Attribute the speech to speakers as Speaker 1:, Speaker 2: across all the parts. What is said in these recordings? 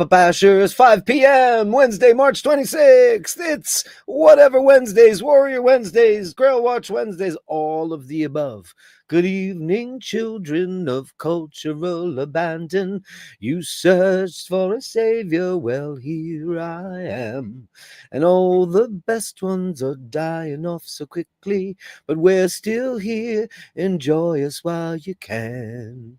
Speaker 1: Bashers, 5 p.m., Wednesday, March 26th. It's whatever Wednesdays, Warrior Wednesdays, Grail Watch Wednesdays, all of the above. Good evening, children of cultural abandon. You searched for a savior, well, here I am. And all the best ones are dying off so quickly, but we're still here. Enjoy us while you can.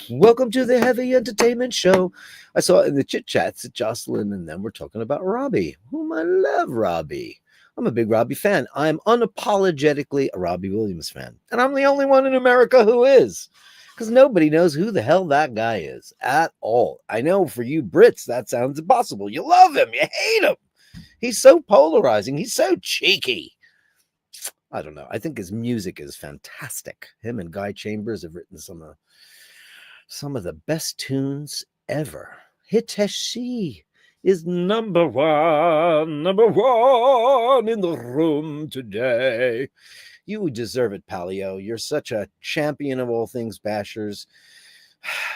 Speaker 1: Welcome to the Heavy Entertainment Show. I saw in the chit chats that Jocelyn and them were talking about Robbie, whom I love. Robbie. I'm a big Robbie fan. I'm unapologetically a Robbie Williams fan. And I'm the only one in America who is. Because nobody knows who the hell that guy is at all. I know for you Brits, that sounds impossible. You love him. You hate him. He's so polarizing. He's so cheeky. I don't know. I think his music is fantastic. Him and Guy Chambers have written some of the best tunes ever. Hiteshi is number one in the room today. You deserve it, Palio. You're such a champion of all things Bashers.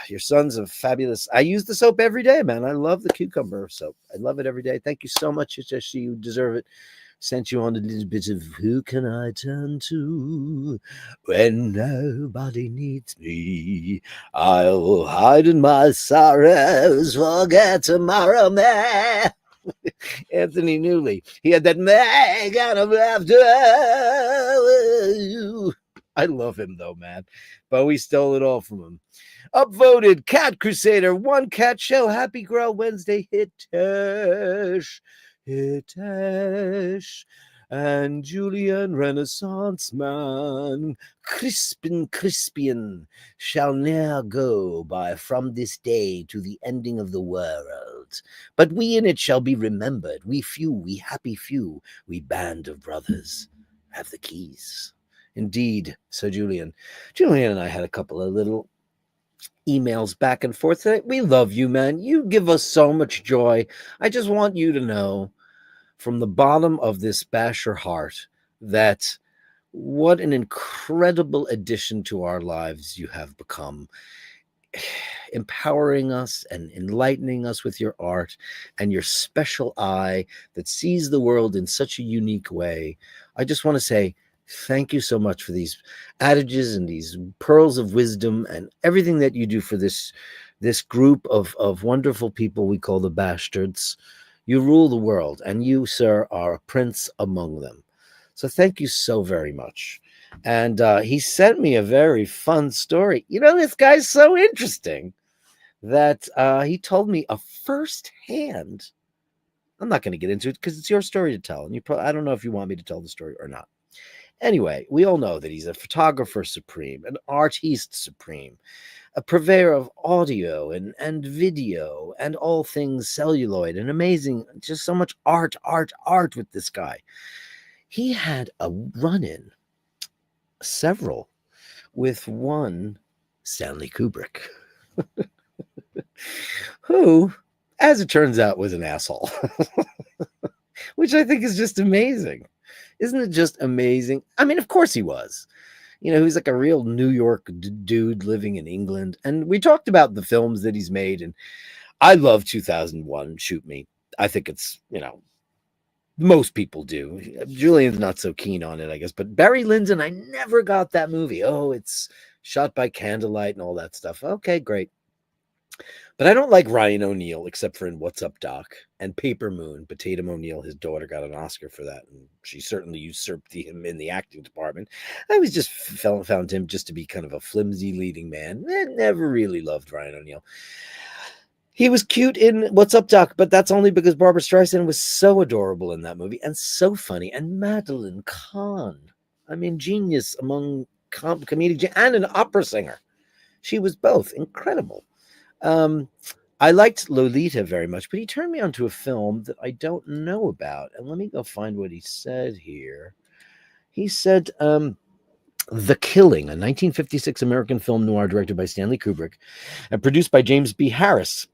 Speaker 1: Your son's a fabulous. I use the soap every day, man. I love the cucumber soap. I love it every day. Thank you so much, Hiteshi. You deserve it. Sent you on a little bit of who can I turn to when nobody needs me? I'll hide in my sorrows, forget tomorrow, man. Anthony Newley. He had that man kind of laughter. I love him though, man. Bowie stole it all from him. Upvoted Cat Crusader, One Cat Show, Happy Girl Wednesday, Hitesh. Hitesh and Julian Renaissance Man, Crispian shall ne'er go by from this day to the ending of the world. But we in it shall be remembered, we few, we happy few, we band of brothers have the keys. Indeed, Sir Julian. Julian and I had a couple of little emails back and forth today. We love you, man. You give us so much joy. I just want you to know from the bottom of this Basher heart that what an incredible addition to our lives you have become, empowering us and enlightening us with your art and your special eye that sees the world in such a unique way. I just want to say thank you so much for these adages and these pearls of wisdom and everything that you do for this group of wonderful people we call the Bastards. You rule the world, and you, sir, are a prince among them. So thank you so very much. And he sent me a very fun story. You know, this guy's so interesting that he told me a firsthand. I'm not going to get into it because it's your story to tell. And I don't know if you want me to tell the story or not. Anyway, we all know that he's a photographer supreme, an artiste supreme, a purveyor of audio and video and all things celluloid and amazing, just so much art with this guy. He had a run-in, several, with one Stanley Kubrick, who, as it turns out, was an asshole, which I think is just amazing. Isn't it just amazing? I mean, of course he was. You know, he's like a real New York dude living in England. And we talked about the films that he's made. And I love 2001, Shoot Me. I think it's, you know, most people do. Julian's not so keen on it, I guess. But Barry Lyndon, I never got that movie. Oh, it's shot by candlelight and all that stuff. Okay, great. But I don't like Ryan O'Neal, except for in What's Up, Doc? And Paper Moon. But Tatum O'Neal, his daughter, got an Oscar for that. And she certainly usurped him in the acting department. I was just found him just to be kind of a flimsy leading man. I never really loved Ryan O'Neal. He was cute in What's Up, Doc? But that's only because Barbra Streisand was so adorable in that movie and so funny. And Madeline Kahn. I mean, genius among comedic and an opera singer. She was both incredible. I liked Lolita very much, but he turned me on to a film that I don't know about. And let me go find what he said here. He said, The Killing, a 1956 American film noir directed by Stanley Kubrick and produced by James B. Harris.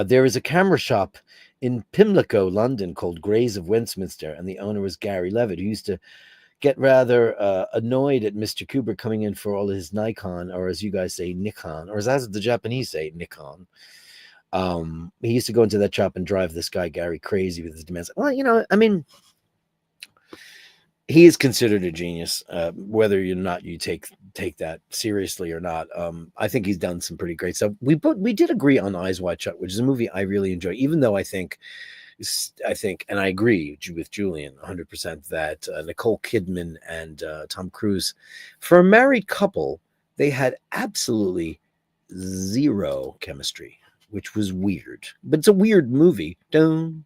Speaker 1: There is a camera shop in Pimlico, London, called Grays of Westminster, and the owner was Gary Levitt, who used to get rather annoyed at Mr. Kubrick coming in for all his Nikon, or as you guys say, Nikon, or as the Japanese say, Nikon. He used to go into that shop and drive this guy Gary crazy with his demands. Well, I mean, he is considered a genius, whether or not you take that seriously or not. I think he's done some pretty great stuff. We did agree on Eyes Wide Shut, which is a movie I really enjoy, even though I think, and I agree with Julian 100% that Nicole Kidman and Tom Cruise, for a married couple, they had absolutely zero chemistry, which was weird. But it's a weird movie. Dun,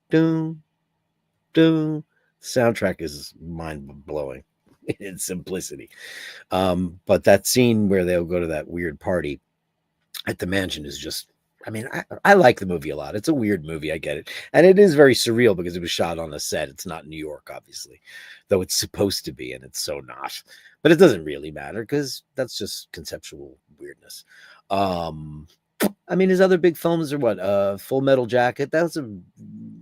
Speaker 1: dun, dun. Soundtrack is mind blowing in its simplicity. But that scene where they'll go to that weird party at the mansion is just, I mean, I like the movie a lot. It's a weird movie. I get it. And it is very surreal because it was shot on a set. It's not New York, obviously, though it's supposed to be, and it's so not. But it doesn't really matter because that's just conceptual weirdness. I mean, his other big films are what? Full Metal Jacket. That was an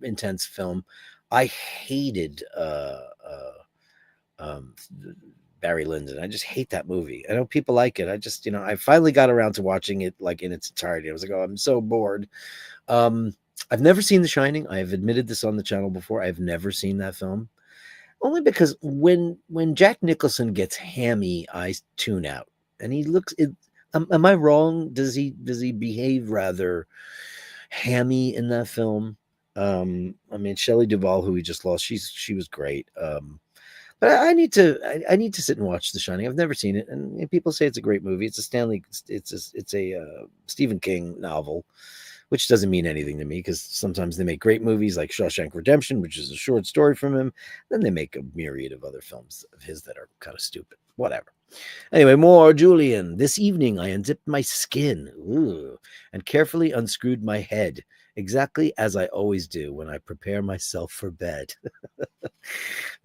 Speaker 1: intense film. I hated Barry Lyndon. I just hate that movie. I know people like it. I just, I finally got around to watching it like in its entirety. I was like, oh, I'm so bored. I've never seen The Shining. I have admitted this on the channel before. I've never seen that film. Only because when Jack Nicholson gets hammy, I tune out. And he looks. Am I wrong? Does he behave rather hammy in that film? I mean, Shelley Duvall, who we just lost, she was great. But I need to sit and watch The Shining. I've never seen it, and people say it's a great movie. It's a Stephen King novel, which doesn't mean anything to me because sometimes they make great movies like Shawshank Redemption, which is a short story from him. Then they make a myriad of other films of his that are kind of stupid. Whatever. Anyway, more Julian. This evening, I unzipped my skin and carefully unscrewed my head, exactly as I always do when I prepare myself for bed.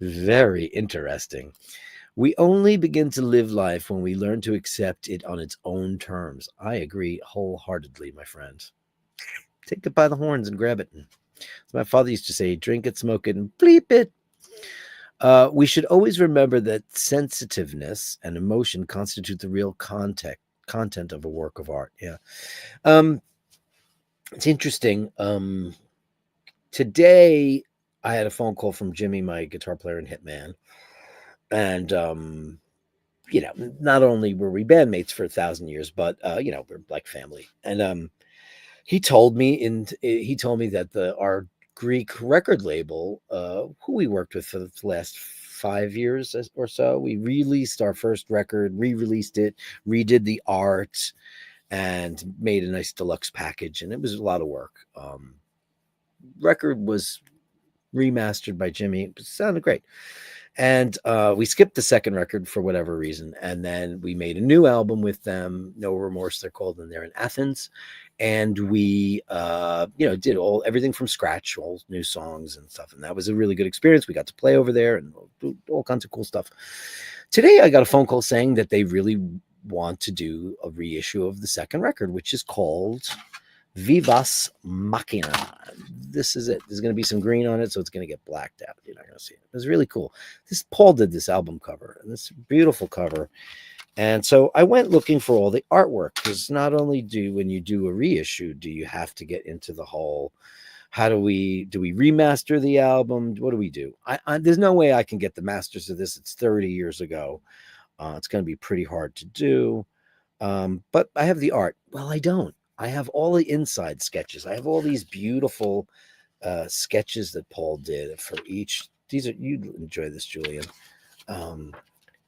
Speaker 1: Very interesting. We only begin to live life when we learn to accept it on its own terms. I agree wholeheartedly, my friend. Take it by the horns and grab it. As my father used to say, drink it, smoke it, and bleep it. We should always remember that sensitiveness and emotion constitute the real content of a work of art. Yeah. It's interesting. Today, I had a phone call from Jimmy, my guitar player in Hitman. And, not only were we bandmates for 1,000 years, but, we're like family. And he told me that our Greek record label, who we worked with for the last 5 years or so, we released our first record, re-released it, redid the art, and made a nice deluxe package. And it was a lot of work. Record was remastered by Jimmy. It sounded great. And we skipped the second record for whatever reason. And then we made a new album with them, No Remorse, they're called, and they're in Athens. And we, did everything from scratch, all new songs and stuff. And that was a really good experience. We got to play over there and do all kinds of cool stuff. Today, I got a phone call saying that they really want to do a reissue of the second record, which is called Vivas Machina. This is it. There's going to be some green on it, so it's going to get blacked out. You're not going to see it. It was really cool. Paul did this album cover, and this beautiful cover. And so I went looking for all the artwork, because not only when you do a reissue, do you have to get into the whole, do we remaster the album? What do we do? There's no way I can get the masters of this. It's 30 years ago. It's going to be pretty hard to do. But I have the art. Well, I don't. I have all the inside sketches. I have all these beautiful sketches that Paul did for each. You'd enjoy this, Julian.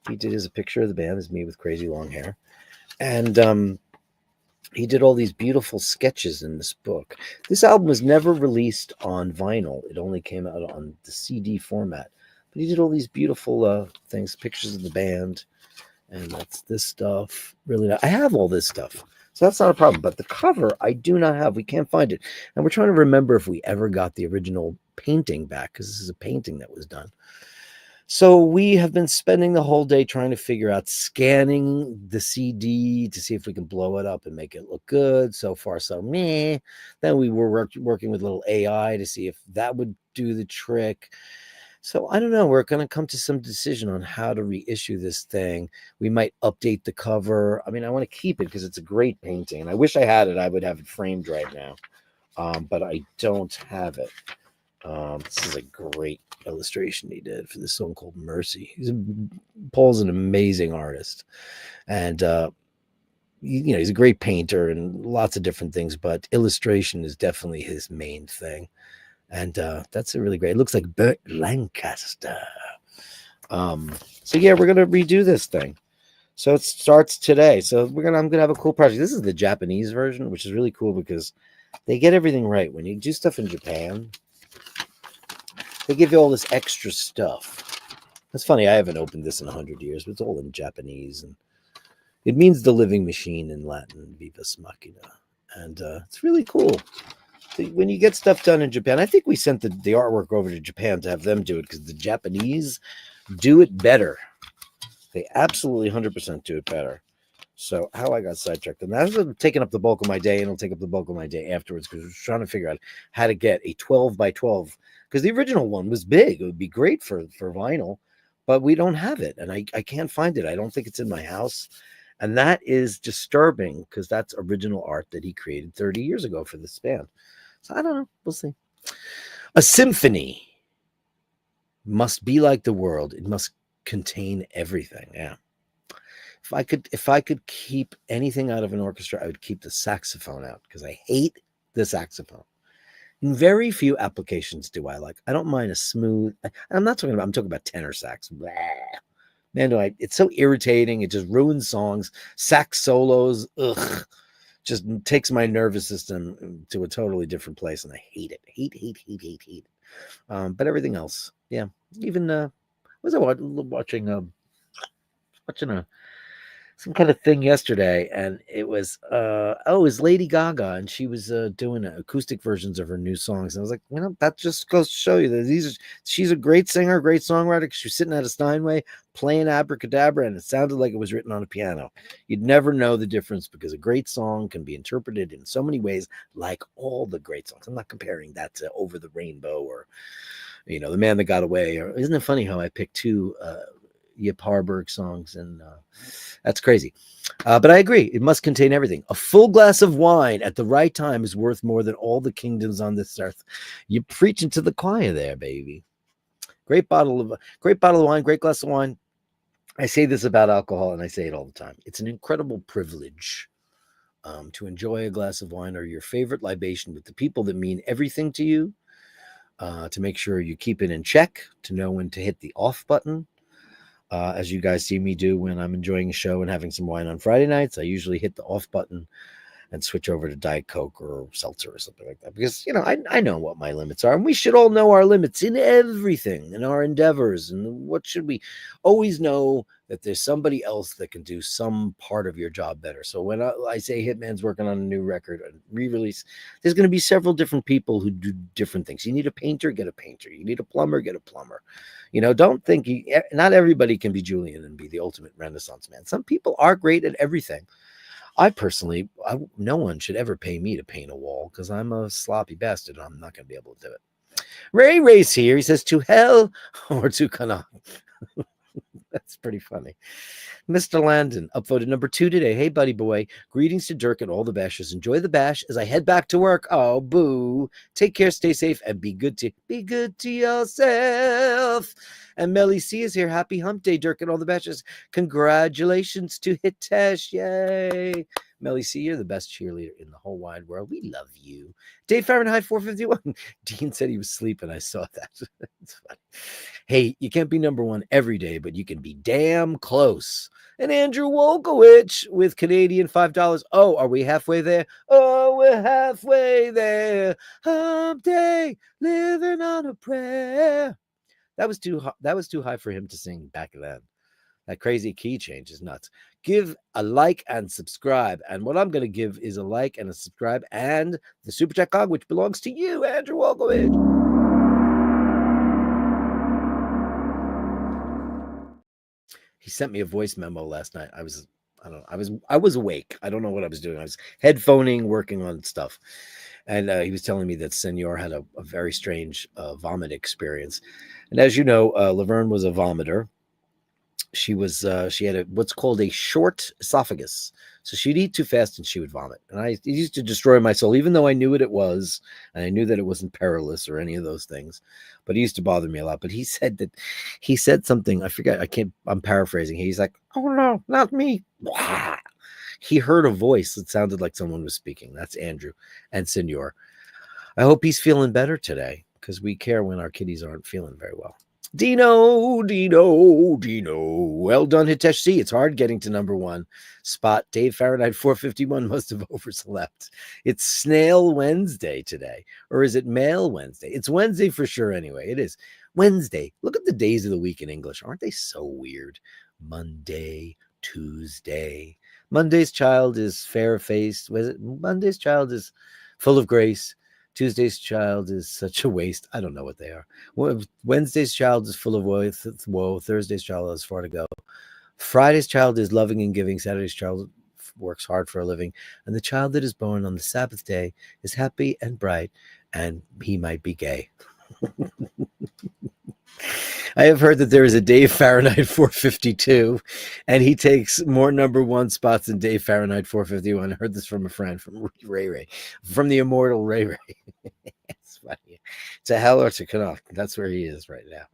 Speaker 1: He did a picture of the band as me with crazy long hair. And he did all these beautiful sketches in this book. This album was never released on vinyl. It only came out on the CD format. But he did all these beautiful things, pictures of the band. And that's this stuff. Really, I have all this stuff. So that's not a problem. But the cover, I do not have. We can't find it. And we're trying to remember if we ever got the original painting back, because this is a painting that was done. So we have been spending the whole day trying to figure out scanning the CD to see if we can blow it up and make it look good. So far, so meh. Then we were working with a little AI to see if that would do the trick. So I don't know. We're going to come to some decision on how to reissue this thing. We might update the cover. I mean, I want to keep it because it's a great painting, and I wish I had it. I would have it framed right now, but I don't have it. This is a great illustration he did for this song called Mercy. Paul's an amazing artist, and he's a great painter and lots of different things, but illustration is definitely his main thing. And that's a really great. It looks like Burt Lancaster. So yeah, we're gonna redo this thing. So it starts today. So I'm gonna have a cool project. This is the Japanese version, which is really cool because they get everything right. When you do stuff in Japan, they give you all this extra stuff. That's funny. I haven't opened this in 100 years, but it's all in Japanese, and it means the living machine in Latin, Vivus Machina, and it's really cool. When you get stuff done in Japan, I think we sent the artwork over to Japan to have them do it because the Japanese do it better. They absolutely 100% do it better. So how I got sidetracked, and that's taking up the bulk of my day, and it'll take up the bulk of my day afterwards because we're trying to figure out how to get a 12 by 12 because the original one was big. It would be great for vinyl, but we don't have it, and I can't find it. I don't think it's in my house. And that is disturbing because that's original art that he created 30 years ago for this band. So I don't know. We'll see. A symphony must be like the world. It must contain everything. Yeah. If I could keep anything out of an orchestra, I would keep the saxophone out because I hate the saxophone. In very few applications do I like. I don't mind a smooth. I'm talking about tenor sax. Blah. Man, it's so irritating. It just ruins songs. Sax solos, just takes my nervous system to a totally different place, and I hate it. Hate. But everything else, yeah. Even was I watching some kind of thing yesterday, and it was it was Lady Gaga, and she was doing acoustic versions of her new songs, and I was like, that just goes to show you that she's a great singer, great songwriter. She was sitting at a Steinway playing Abracadabra, and it sounded like it was written on a piano. You'd never know the difference because a great song can be interpreted in so many ways, like all the great songs. I'm not comparing that to Over the Rainbow or The Man That Got Away. Or isn't it funny how I picked two Yip Harburg songs, and that's crazy. But I agree. It must contain everything. A full glass of wine at the right time is worth more than all the kingdoms on this earth. You're preaching to the choir there, baby. Great bottle of wine, great glass of wine. I say this about alcohol, and I say it all the time. It's an incredible privilege to enjoy a glass of wine or your favorite libation with the people that mean everything to you, to make sure you keep it in check, to know when to hit the off button. As you guys see me do when I'm enjoying a show and having some wine on Friday nights, I usually hit the off button and switch over to Diet Coke or seltzer or something like that. Because, I know what my limits are. And we should all know our limits in everything, in our endeavors. And what should we always know that there's somebody else that can do some part of your job better. So when I say Hitman's working on a new record, a re-release, there's going to be several different people who do different things. You need a painter, get a painter. You need a plumber, get a plumber. Don't think not everybody can be Julian and be the ultimate Renaissance man. Some people are great at everything. No one should ever pay me to paint a wall because I'm a sloppy bastard. I'm not going to be able to do it. Ray's here. He says, to hell or to Kana. That's pretty funny. Mr. Landon, upvoted number 2 today. Hey, buddy boy. Greetings to Dirk and all the bashers. Enjoy the bash as I head back to work. Oh, boo. Take care, stay safe, and be good to yourself. And Melly C is here. Happy hump day, Dirk and all the bashers. Congratulations to Hitesh. Yay. Melly C, you're the best cheerleader in the whole wide world. We love you. Dave Fahrenheit 451. Dean said he was sleeping. I saw that. It's funny. Hey, you can't be number 1 every day, but you can be damn close. And Andrew Wolkowicz with Canadian $5. Oh, are we halfway there? Oh, we're halfway there. Hump day, living on a prayer. That was too high for him to sing back then. That crazy key change is nuts. Give a like and subscribe. And what I'm going to give is a like and a subscribe and the Super Chat cog, which belongs to you, Andrew Wolkowicz. He sent me a voice memo last night. I was I don't know. I was awake. I don't know what I was doing. I was headphoning, working on stuff. And he was telling me that Senor had a very strange vomit experience. And as you know, Laverne was a vomiter. She had what's called a short esophagus, so she'd eat too fast and she would vomit, and it used to destroy my soul, even though I knew what it was and I knew that it wasn't perilous or any of those things. But it used to bother me a lot. But he said something, I forget, I'm paraphrasing. He's like, oh no, not me. He heard a voice that sounded like someone was speaking. That's Andrew and Senor. I hope he's feeling better today, because we care when our kitties aren't feeling very well. Dino. Well done, Hitesh C. It's hard getting to number one spot. Dave Fahrenheit 451 must have overslept. It's Snail Wednesday today. Or is it Mail Wednesday? It's Wednesday for sure anyway. It is Wednesday. Look at the days of the week in English. Aren't they so weird? Monday, Tuesday. Monday's child is fair-faced. Was it? Monday's child is full of grace. Tuesday's child is such a waste. I don't know what they are. Wednesday's child is full of woe. Thursday's child has far to go. Friday's child is loving and giving. Saturday's child works hard for a living. And the child that is born on the Sabbath day is happy and bright, and he might be gay. I have heard that there is a Dave Fahrenheit 452, and he takes more number one spots than Dave Fahrenheit 451. I heard this from a friend, from Ray, from the immortal Ray. It's funny. To hell or to Connaught. That's where he is right now.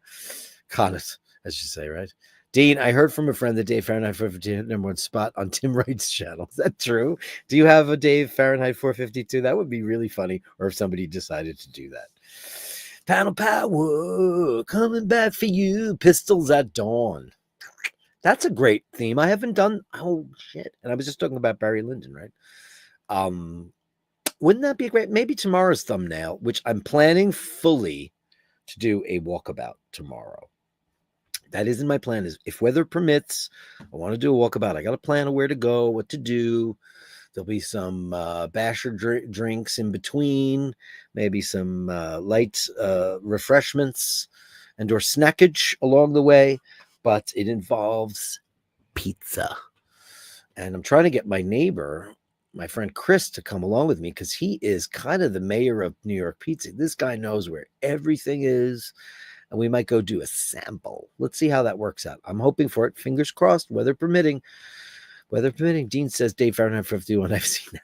Speaker 1: Connaught, as you say, right? Dean, I heard from a friend that Dave Fahrenheit 452 hit number one spot on Tim Wright's channel. Is that true? Do you have a Dave Fahrenheit 452? That would be really funny, or if somebody decided to do that. Panel power coming back for you. Pistols at dawn. That's a great theme. I haven't done. Oh shit! And I was just talking about Barry Lyndon, right? Wouldn't that be a great? Maybe tomorrow's thumbnail, which I'm planning fully to do a walkabout tomorrow. That isn't my plan. Is if weather permits, I want to do a walkabout. I got a plan of where to go, what to do. There'll be some basher drinks in between, maybe some light refreshments and or snackage along the way, but it involves pizza. And I'm trying to get my neighbor, my friend Chris, to come along with me, because he is kind of the mayor of New York pizza. This guy knows where everything is, and we might go do a sample. Let's see how that works out. I'm hoping for it. Fingers crossed, weather permitting. Weather permitting. Dean says Dave Fahrenheit 51. I've seen that.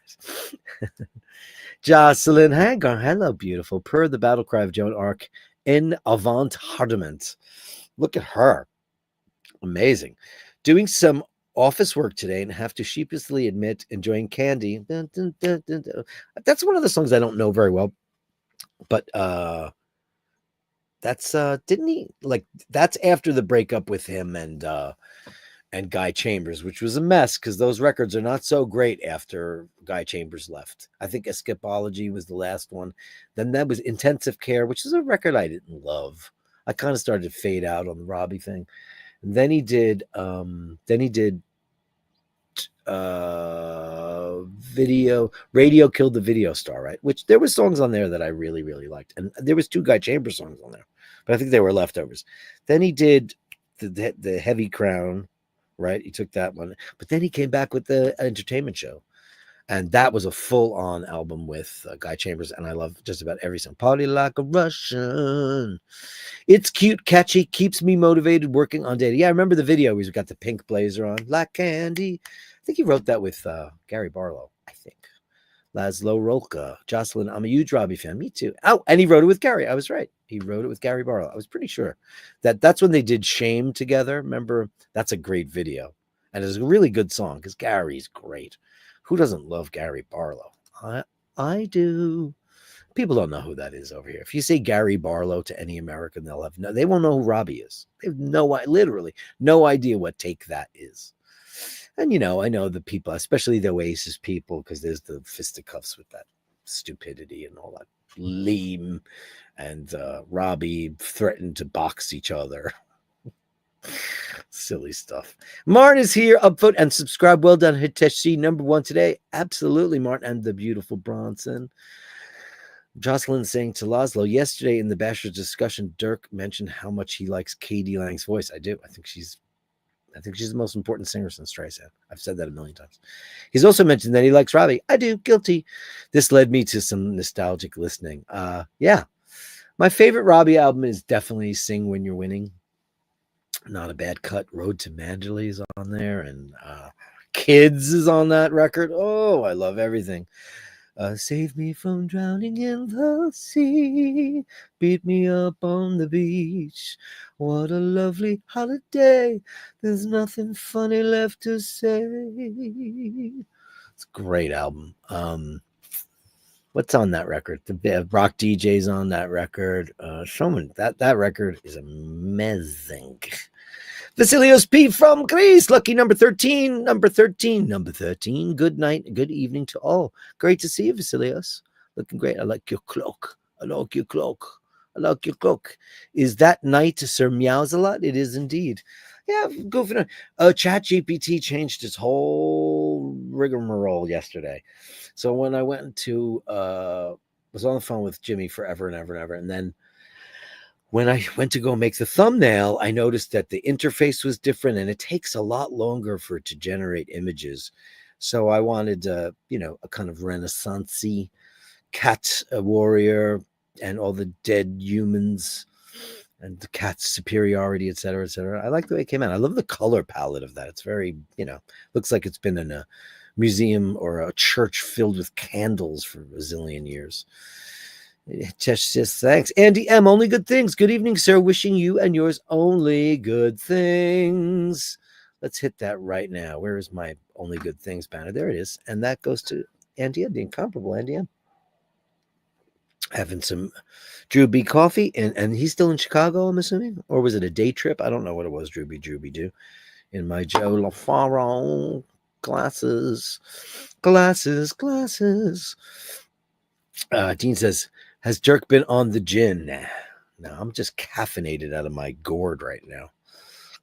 Speaker 1: Jocelyn, hang on. Hello, beautiful. Per the battle cry of Joan Arc in Avant Hardiment. Look at her. Amazing. Doing some office work today and have to sheepishly admit enjoying candy. Dun, dun, dun, dun, dun. That's one of the songs I don't know very well. But that's didn't he, like, that's after the breakup with him and Guy Chambers, which was a mess because those records are not so great after Guy Chambers left. I think Escapology was the last one. Then that was Intensive Care, which is a record I didn't love. I kind of started to fade out on the Robbie thing. And then he did Radio Killed the Video Star, right? Which there was songs on there that I really, really liked. And there was 2 Guy Chambers songs on there, but I think they were leftovers. Then he did the Heavy Crown, right? He took that one, but then he came back with the Entertainment Show, and that was a full-on album with Guy Chambers, and I love just about every song. Party Like a Russian. It's cute, catchy, keeps me motivated working on data. Yeah, I remember the video. He's got the pink blazer on, like candy. I think he wrote that with Gary Barlow, I think. Laszlo Rolka. Jocelyn, I'm a huge Robbie fan. Me too. Oh, and he wrote it with Gary. I was right. He wrote it with Gary Barlow. I was pretty sure that's when they did Shame together. Remember? That's a great video. And it's a really good song because Gary's great. Who doesn't love Gary Barlow? I do. People don't know who that is over here. If you say Gary Barlow to any American, they won't know who Robbie is. They have literally no idea what Take That is. And, I know the people, especially the Oasis people, because there's the fisticuffs with that stupidity and all that lame, and Robbie threatened to box each other. Silly stuff. Martin is here. Upvote and subscribe. Well done, Hitesh C. Number 1 today. Absolutely, Martin. And the beautiful Bronson. Jocelyn saying to Laszlo, yesterday in the Bashers discussion, Dirk mentioned how much he likes Katie Lang's voice. I do. I think she's I think she's the most important singer since Streisand. I've said that a million times. He's also mentioned that he likes Robbie. I do, guilty. This led me to some nostalgic listening. Yeah. My favorite Robbie album is definitely Sing When You're Winning. Not a bad cut. Road to Mandalay is on there, and Kids is on that record. Oh, I love everything. Save me from drowning in the sea. Beat me up on the beach. What a lovely holiday. There's nothing funny left to say. It's a great album. What's on that record? The Rock DJ's on that record. Showman, that record is amazing. Vasilios P from Greece, lucky number 13, number 13, number 13. Good night, good evening to all. Great to see you, Vasilios. Looking great. I like your cloak. I like your cloak. I like your cloak. Is that night Sir Meows a lot? It is indeed. Yeah, go for it. ChatGPT changed its whole rigmarole yesterday. So when I went to, was on the phone with Jimmy forever and ever and ever, and then when I went to go make the thumbnail, I noticed that the interface was different and it takes a lot longer for it to generate images. So I wanted, a kind of Renaissance-y cat warrior and all the dead humans and the cat's superiority, et cetera, et cetera. I like the way it came out. I love the color palette of that. It's very, looks like it's been in a museum or a church filled with candles for a zillion years. Just thanks. Andy M, only good things. Good evening, sir. Wishing you and yours only good things. Let's hit that right now. Where is my only good things banner? There it is. And that goes to Andy M, the incomparable Andy M. Having some Drew B coffee, and he's still in Chicago, I'm assuming? Or was it a day trip? I don't know what it was, Drew B do. In my Joe LaFaro glasses. Dean says, has Dirk been on the gin? Nah, no, I'm just caffeinated out of my gourd right now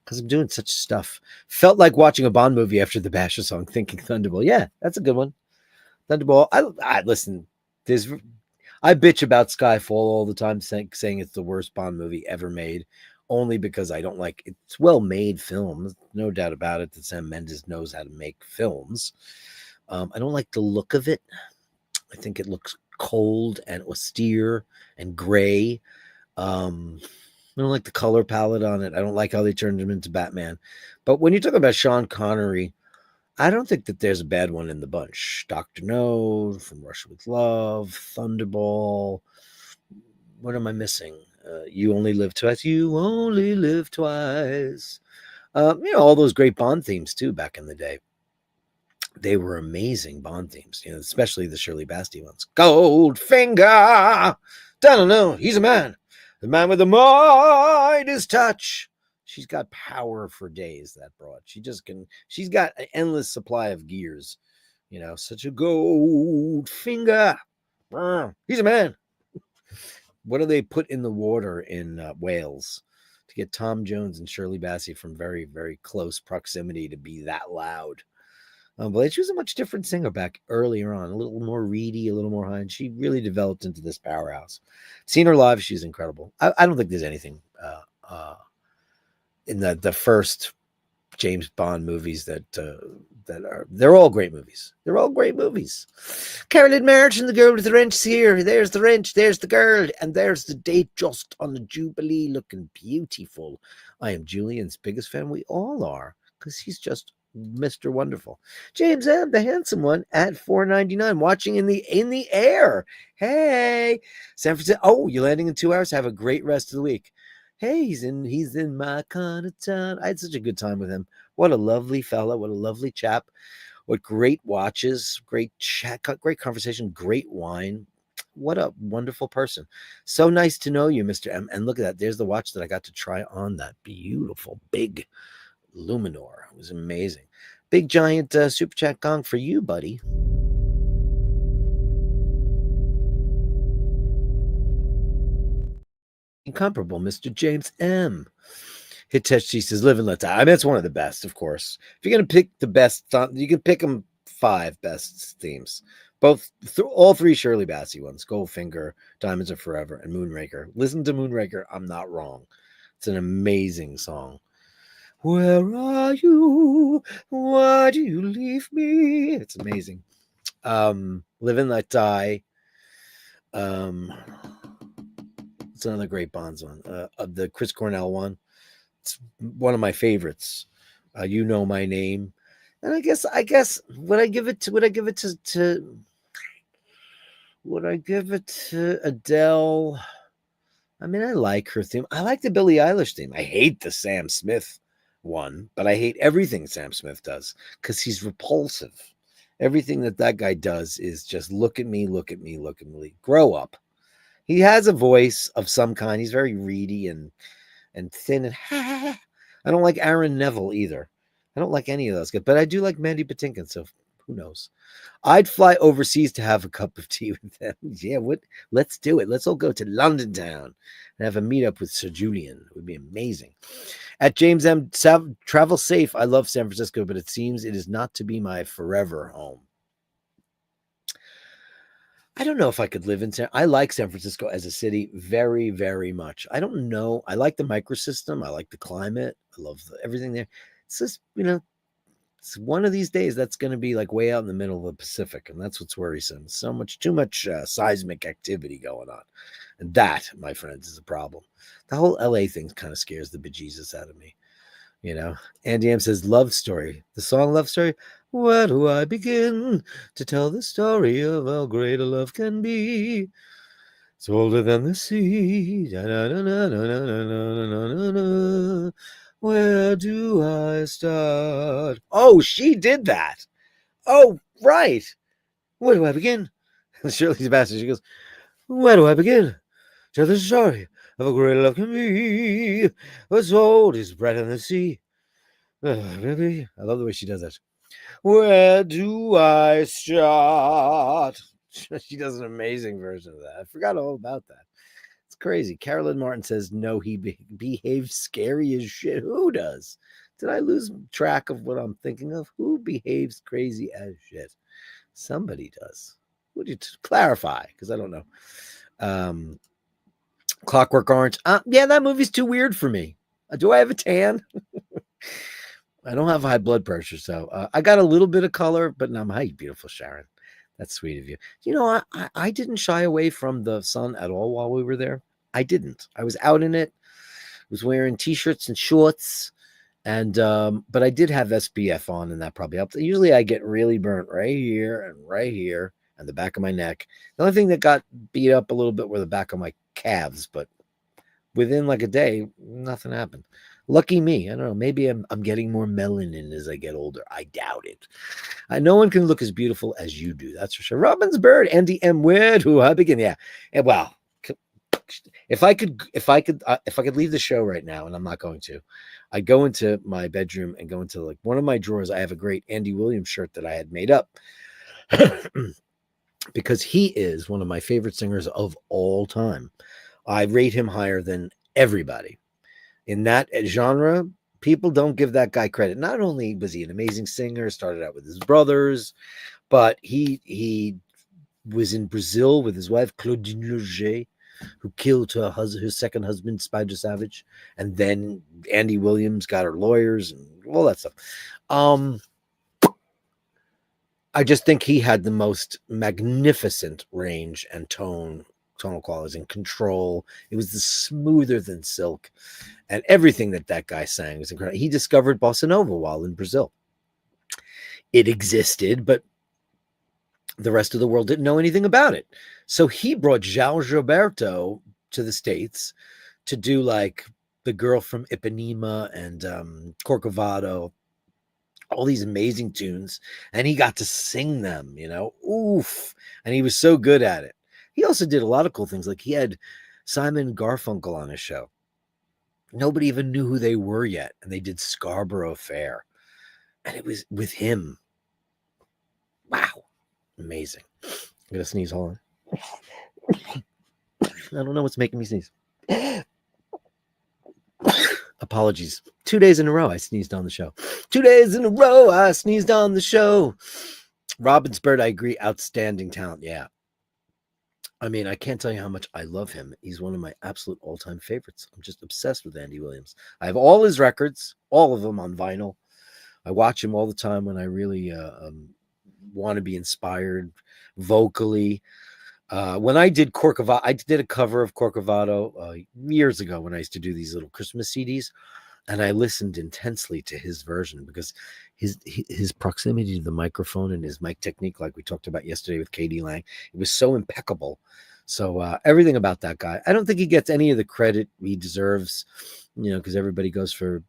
Speaker 1: because I'm doing such stuff. Felt like watching a Bond movie after the Basher song, thinking Thunderball. Yeah, that's a good one. Thunderball. I listen. I bitch about Skyfall all the time, saying it's the worst Bond movie ever made, only because I don't like it's well-made film. No doubt about it that Sam Mendes knows how to make films. I don't like the look of it. I think it looks cold and austere and gray. I don't like the color palette on it. I don't like how they turned him into Batman. But when you talk about Sean Connery, I don't think that there's a bad one in the bunch. Dr. No, From Russia with Love, Thunderball. What am I missing? You Only Live Twice. You Only Live Twice. All those great Bond themes too back in the day. They were amazing Bond themes, especially the Shirley Bassey ones. Goldfinger! Don't he's a man. The man with the Midas touch. She's got power for days, that broad. She's got an endless supply of gears. Such a Goldfinger. He's a man. What do they put in the water in Wales to get Tom Jones and Shirley Bassey from very, very close proximity to be that loud? But she was a much different singer back earlier on, a little more reedy, a little more high, and she really developed into this powerhouse. Seen her live, she's incredible. I don't think there's anything in the first James Bond movies they're all great movies. They're all great movies. Carolyn March and the girl with the wrench here. There's the wrench, there's the girl, and there's the date just on the Jubilee, looking beautiful. I am Julian's biggest fan. We all are, because he's just Mr. Wonderful. James M, the handsome one, at $4.99, watching in the air. Hey, San Francisco. Oh, you're landing in 2 hours. Have a great rest of the week. Hey, he's in my kind of town. I had such a good time with him. What a lovely fella. What a lovely chap. What great watches, great chat, great conversation, great wine. What a wonderful person. So nice to know you, Mr. M. And look at that. There's the watch that I got to try on. That beautiful big Luminor. It was amazing. Big giant super chat gong for you, buddy. Incomparable, Mr. James M. Hiteshi says, live and let die. I mean, it's one of the best, of course. If you're going to pick the best, you can pick them 5 best themes. All 3 Shirley Bassey ones, Goldfinger, Diamonds Are Forever, and Moonraker. Listen to Moonraker. I'm not wrong. It's an amazing song. Where are you? Why do you leave me? It's amazing. Live and Let Die. It's another great Bond song. The Chris Cornell one. It's one of my favorites. You Know My Name. And I guess would I give it to Adele? I mean, I like her theme. I like the Billie Eilish theme. I hate the Sam Smith one, but I hate everything Sam Smith does because he's repulsive. Everything that guy does is just look at me, look at me, look at me. Grow up. He has a voice of some kind. He's very reedy and thin and I don't like Aaron Neville either. I don't like any of those guys, but I do like Mandy Patinkin, so who knows? I'd fly overseas to have a cup of tea with them. Yeah, what? Let's do it. Let's all go to London town and have a meetup with Sir Julian. It would be amazing. At James M, travel safe. I love San Francisco, but it seems it is not to be my forever home. I don't know if I could live in I like San Francisco as a city very, very much. I don't know. I like the microsystem. I like the climate. I love everything there. It's just, it's one of these days that's going to be like way out in the middle of the Pacific, and that's what's worrisome. Too much seismic activity going on, and that, my friends, is a problem. The whole LA thing kind of scares the bejesus out of me. Andy M says, "Love Story." The song "Love Story." Where do I begin to tell the story of how great a love can be? It's older than the sea. Where do I start? Oh, she did that. Oh, right. Where do I begin? Shirley Sebastian, she goes, where do I begin? Tell the story of a great love can be. What's old is bread in the sea. Baby, I love the way she does that. Where do I start? She does an amazing version of that. I forgot all about that. It's crazy. Carolyn Martin says, no, he behaves scary as shit. Who does? Did I lose track of what I'm thinking of? Who behaves crazy as shit? Somebody does. Would you clarify? Because I don't know. Clockwork Orange. Yeah, that movie's too weird for me. Do I have a tan? I don't have high blood pressure, so I got a little bit of color, but no, hi, beautiful Sharon. That's sweet of you. I didn't shy away from the sun at all while we were there. I didn't. I was out in it. Was wearing t-shirts and shorts, and but I did have SPF on, and that probably helped. Usually, I get really burnt right here and the back of my neck. The only thing that got beat up a little bit were the back of my calves, but within like a day, nothing happened. Lucky me. I don't know. Maybe I'm getting more melanin as I get older. I doubt it. No one can look as beautiful as you do. That's for sure. Robin's Bird, Andy M. Where do I begin? Yeah. Well, if I could leave the show right now, and I'm not going to, I'd go into my bedroom and go into like one of my drawers. I have a great Andy Williams shirt that I had made up because he is one of my favorite singers of all time. I rate him higher than everybody. In that genre, people don't give that guy credit. Not only was he an amazing singer, started out with his brothers, but he was in Brazil with his wife, Claudine Leger, who killed her second husband, Spider Savage. And then Andy Williams got her lawyers and all that stuff. I just think he had the most magnificent range and tonal qualities and control. It was the smoother than silk. And everything that guy sang was incredible. He discovered bossa nova while in Brazil. It existed, but the rest of the world didn't know anything about it. So he brought João Gilberto to the States to do like The Girl from Ipanema and Corcovado, all these amazing tunes. And he got to sing them, oof. And he was so good at it. He also did a lot of cool things. Like he had Simon Garfunkel on his show. Nobody even knew who they were yet. And they did Scarborough Fair. And it was with him. Wow. Amazing. I'm going to sneeze. Hold on. I don't know what's making me sneeze. Apologies. 2 days in a row I sneezed on the show. 2 days in a row I sneezed on the show. Robin's Bird, I agree. Outstanding talent. Yeah. I mean, I can't tell you how much I love him. He's one of my absolute all-time favorites. I'm just obsessed with Andy Williams. I have all his records, all of them on vinyl. I watch him all the time when I really want to be inspired vocally. When I did Corcovado, I did a cover of Corcovado years ago when I used to do these little Christmas CDs, and I listened intensely to his version because his proximity to the microphone and his mic technique, like we talked about yesterday with Katie Lang, it was so impeccable. So everything about that guy, I don't think he gets any of the credit he deserves, because everybody goes for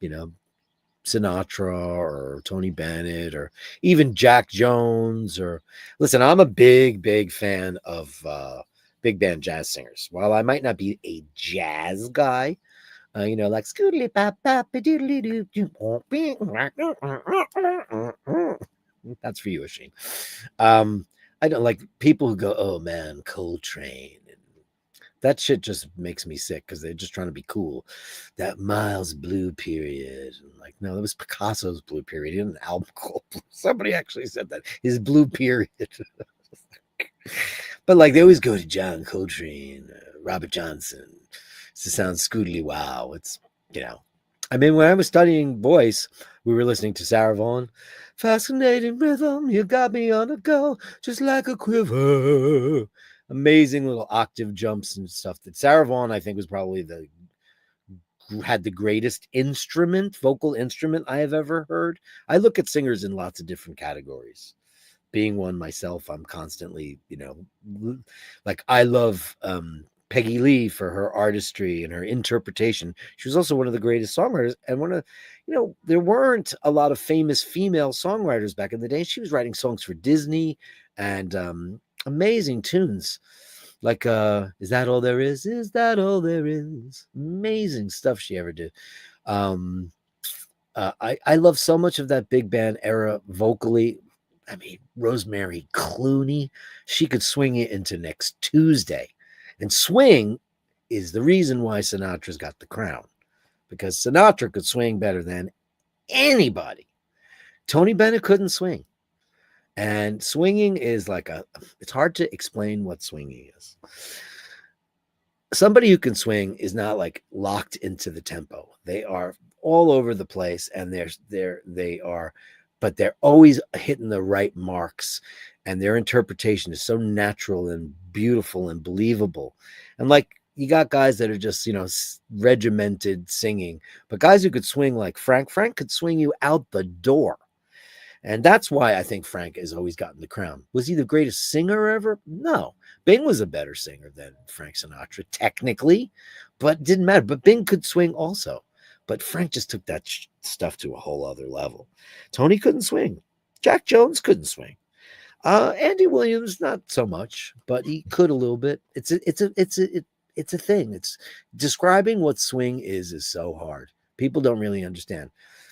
Speaker 1: Sinatra or Tony Bennett or even Jack Jones. Or listen, I'm a big fan of big band jazz singers. While I might not be a jazz guy, like scootly pop pop doodly doo. That's for you, Asheen. I don't like people who go, "Oh man, Coltrane." That shit just makes me sick because they're just trying to be cool. That Miles Blue period. I'm like, no, that was Picasso's Blue period. He had an album called Blue. Somebody actually said that. His Blue period. But like they always go to John Coltrane, Robert Johnson. To sound scootly wow. I mean, when I was studying voice, we were listening to Sarah Vaughan. Fascinating rhythm, you got me on a go, just like a quiver. Amazing little octave jumps and stuff. That Sarah Vaughan, I think, was probably had the greatest vocal instrument I have ever heard. I look at singers in lots of different categories. Being one myself, I'm constantly, like I love Peggy Lee for her artistry and her interpretation. She was also one of the greatest songwriters, and there weren't a lot of famous female songwriters back in the day. She was writing songs for Disney and amazing tunes. Like Is That All There Is? Is That All There Is? Amazing stuff she ever did. I love so much of that big band era vocally. I mean, Rosemary Clooney, she could swing it into Next Tuesday. And swing is the reason why Sinatra's got the crown, because Sinatra could swing better than anybody. Tony Bennett couldn't swing. And swinging is it's hard to explain what swinging is. Somebody who can swing is not like locked into the tempo. They are all over the place, and but they're always hitting the right marks, and their interpretation is so natural and beautiful and believable. And like you got guys that are just regimented singing, but guys who could swing like Frank could swing you out the door. And that's why I think Frank has always gotten the crown. Was he the greatest singer ever? No. Bing was a better singer than Frank Sinatra, technically, but it didn't matter. But Bing could swing also. But Frank just took that stuff to a whole other level. Tony couldn't swing. Jack Jones couldn't swing. Andy Williams, not so much, but he could a little bit. It's a thing. It's describing what swing is so hard. People don't really understand.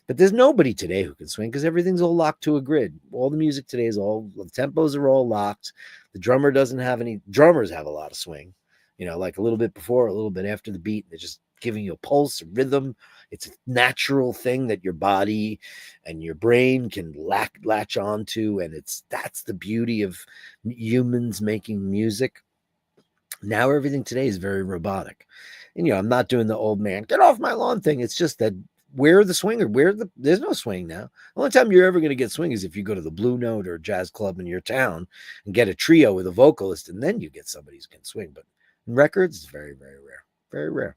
Speaker 1: But there's nobody today who can swing because everything's all locked to a grid. All the music today the tempos are all locked. The drummer doesn't have any. Drummers have a lot of swing, like a little bit before, a little bit after the beat. They're just giving you a pulse, a rhythm. It's a natural thing that your body and your brain can latch onto, and that's the beauty of humans making music. Now everything today is very robotic, and I'm not doing the old man get off my lawn thing. It's just that where the swinger, there's no swing now. The only time you're ever going to get swing is if you go to the Blue Note or jazz club in your town and get a trio with a vocalist, and then you get somebody who can swing. But in records, it's very, very rare. Very rare.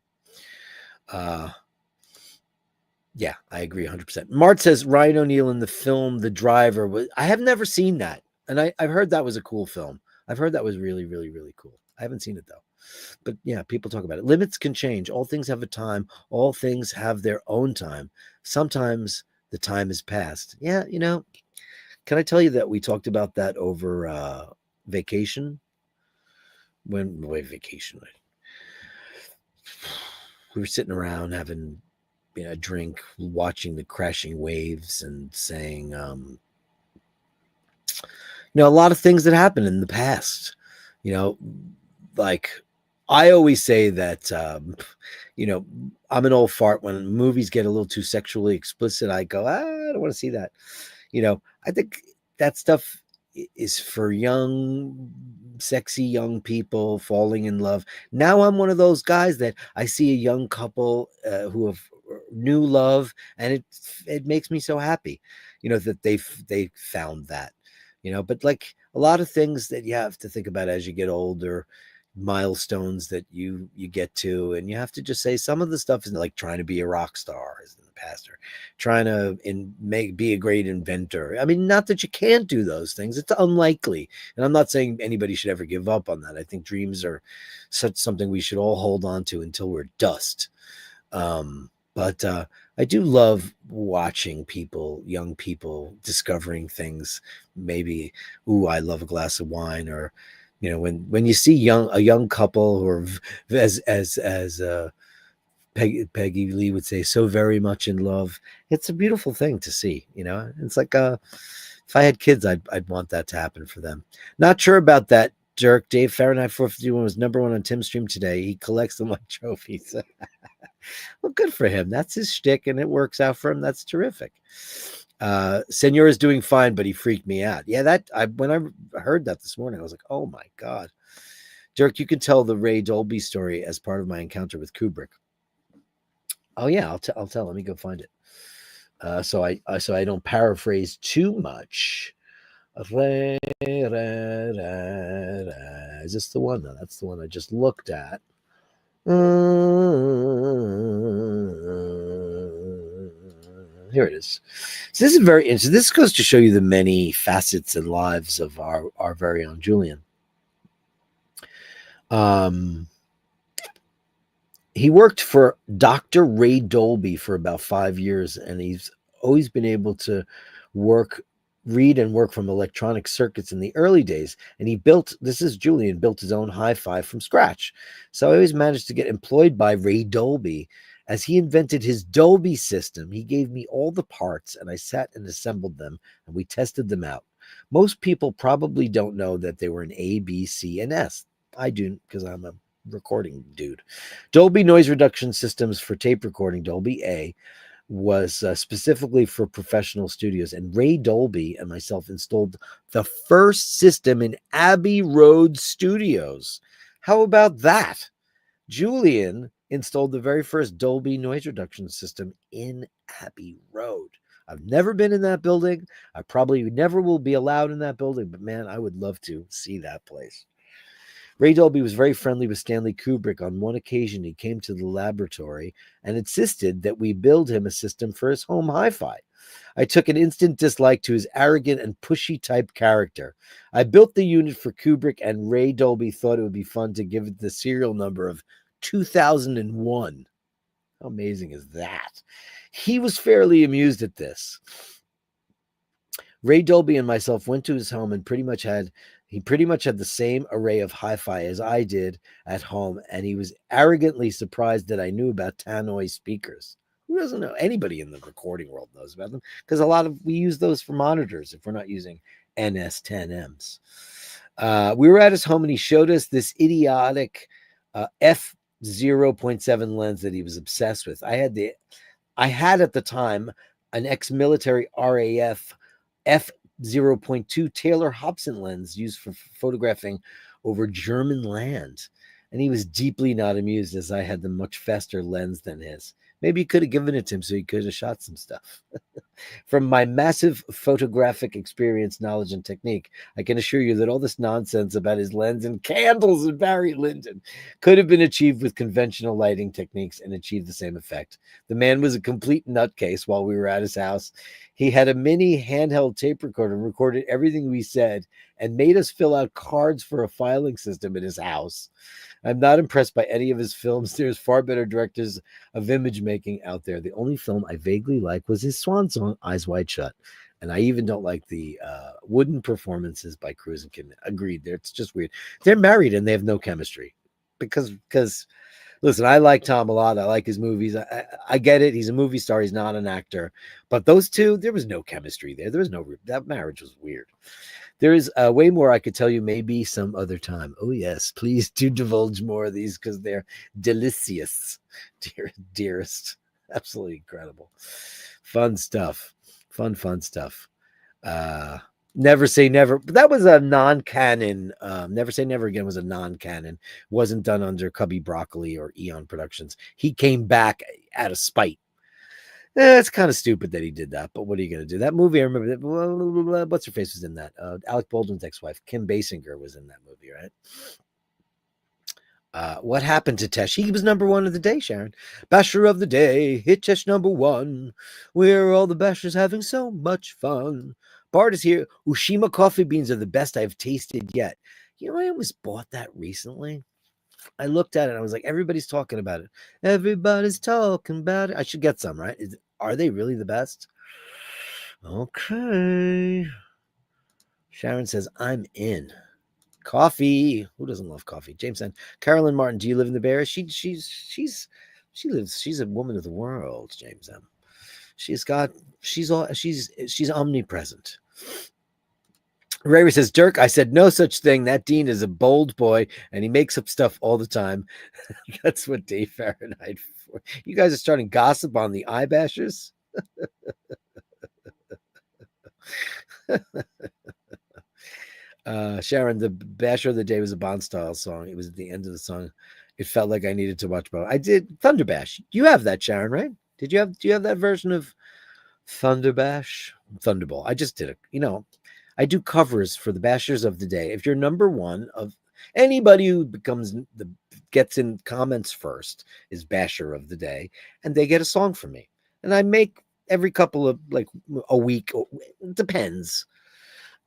Speaker 1: Yeah, I agree 100%. Mart says Ryan O'Neal in the film The Driver. I have never seen that. And I've heard that was a cool film. I've heard that was really, really, really cool. I haven't seen it, though. But yeah, people talk about it. Limits can change. All things have a time. All things have their own time. Sometimes the time is past. Yeah, can I tell you that we talked about that over vacation? Vacation? We were sitting around having a drink, watching the crashing waves and saying, a lot of things that happened in the past, like I always say that, I'm an old fart. When movies get a little too sexually explicit, I go, I don't want to see that. I think that stuff is for young sexy young people falling in love. Now I'm one of those guys that I see a young couple who have new love, and it makes me so happy, that they found that, But like a lot of things that you have to think about as you get older, milestones that you get to, and you have to just say some of the stuff is like trying to be a rock star as in the past, or trying to be a great inventor. I mean, not that you can't do those things, it's unlikely, and I'm not saying anybody should ever give up on that. I think dreams are something we should all hold on to until we're dust. But I do love watching young people discovering things. Maybe, I love a glass of wine, or when you see a young couple who are as Peggy Lee would say, so very much in love. It's a beautiful thing to see. It's like if I had kids, I'd want that to happen for them. Not sure about that. Dirk, Dave Fahrenheit 451 was number one on Tim's stream today. He collects them like trophies. Well, good for him. That's his shtick, and it works out for him. That's terrific. Senor is doing fine, but he freaked me out. Yeah, when I heard that this morning, I was like, oh my God. Dirk, you could tell the Ray Dolby story as part of my encounter with Kubrick. Oh yeah, I'll tell. Let me go find it. So I don't paraphrase too much. Is this the one? No, that's the one I just looked at. Here it is. So this is very interesting. This goes to show you the many facets and lives of our very own Julian. He worked for Dr. Ray Dolby for about 5 years, and he's always been able to read and work from electronic circuits in the early days. And Julian built his own hi-fi from scratch. So I always managed to get employed by Ray Dolby. As he invented his Dolby system, he gave me all the parts, and I sat and assembled them, and we tested them out. Most people probably don't know that they were an A, B, C, and S. I do, because I'm a recording dude. Dolby noise reduction systems for tape recording, Dolby A, was specifically for professional studios, and Ray Dolby and myself installed the first system in Abbey Road Studios. How about that? Julian installed the very first Dolby noise reduction system in Abbey Road. I've never been in that building. I probably never will be allowed in that building, but man, I would love to see that place. Ray Dolby was very friendly with Stanley Kubrick. On one occasion, he came to the laboratory and insisted that we build him a system for his home hi-fi. I took an instant dislike to his arrogant and pushy type character. I built the unit for Kubrick, and Ray Dolby thought it would be fun to give it the serial number of 2001. How amazing is that? He was fairly amused at this. Ray Dolby and myself went to his home and he pretty much had the same array of hi-fi as I did at home, and he was arrogantly surprised that I knew about tannoy speakers. Who doesn't know? Anybody in the recording world knows about them, because we use those for monitors if we're not using NS10Ms. We were at his home, and he showed us this idiotic f0.7 lens that he was obsessed with. I had at the time an ex-military RAF f0.2 Taylor Hobson lens used for photographing over German land, and he was deeply not amused as I had the much faster lens than his. Maybe you could have given it to him so he could have shot some stuff. From my massive photographic experience, knowledge, and technique, I can assure you that all this nonsense about his lens and candles and Barry Lyndon could have been achieved with conventional lighting techniques and achieved the same effect. The man was a complete nutcase while we were at his house. He had a mini handheld tape recorder and recorded everything we said and made us fill out cards for a filing system in his house. I'm not impressed by any of his films. There's far better directors of image making out there. The only film I vaguely like was his swan song, Eyes Wide Shut. And I even don't like the wooden performances by Cruise and Kidman. Agreed. It's just weird. They're married and they have no chemistry. Because listen, I like Tom a lot. I like his movies. I get it. He's a movie star. He's not an actor. But those two, there was no chemistry there. That marriage was weird. There is way more I could tell you maybe some other time. Oh, yes. Please do divulge more of these because they're delicious, dearest. Absolutely incredible. Fun stuff. Fun stuff. Never Say Never. But that was a non-canon. Never Say Never Again was a non-canon. Wasn't done under Cubby Broccoli or Eon Productions. He came back out of spite. It's kind of stupid that he did that, but what are you going to do? That movie, I remember that. What's her face was in that? Alec Baldwin's ex-wife, Kim Basinger, was in that movie, right? What happened to Tesh? He was number one of the day, Sharon. Basher of the day, hit Tesh number one. We're all the Bashers having so much fun. Bart is here. Ushima coffee beans are the best I've tasted yet. You know, I almost bought that recently. I looked at it and I was like, everybody's talking about it. Everybody's talking about it. I should get some, right? Are they really the best? Okay. Sharon says, I'm in. Coffee. Who doesn't love coffee? James said, Carolyn Martin, do you live in the Bay Area? She's a woman of the world, James M. She's omnipresent. Ray says, Dirk, I said no such thing. That Dean is a bold boy and he makes up stuff all the time. That's what Dave Fahrenheit for. You guys are starting gossip on the iBashers? Sharon, the Basher of the Day was a Bond style song. It was at the end of the song. It felt like I needed to watch Bond. I did Thunder Bash. You have that, Sharon, right? Do you have that version of Thunder Bash? Thunderball. I just did it. You know, I do covers for the Bashers of the Day. If you're number one of anybody who gets in comments first is Basher of the Day, and they get a song from me. And I make every couple of like a week. It depends.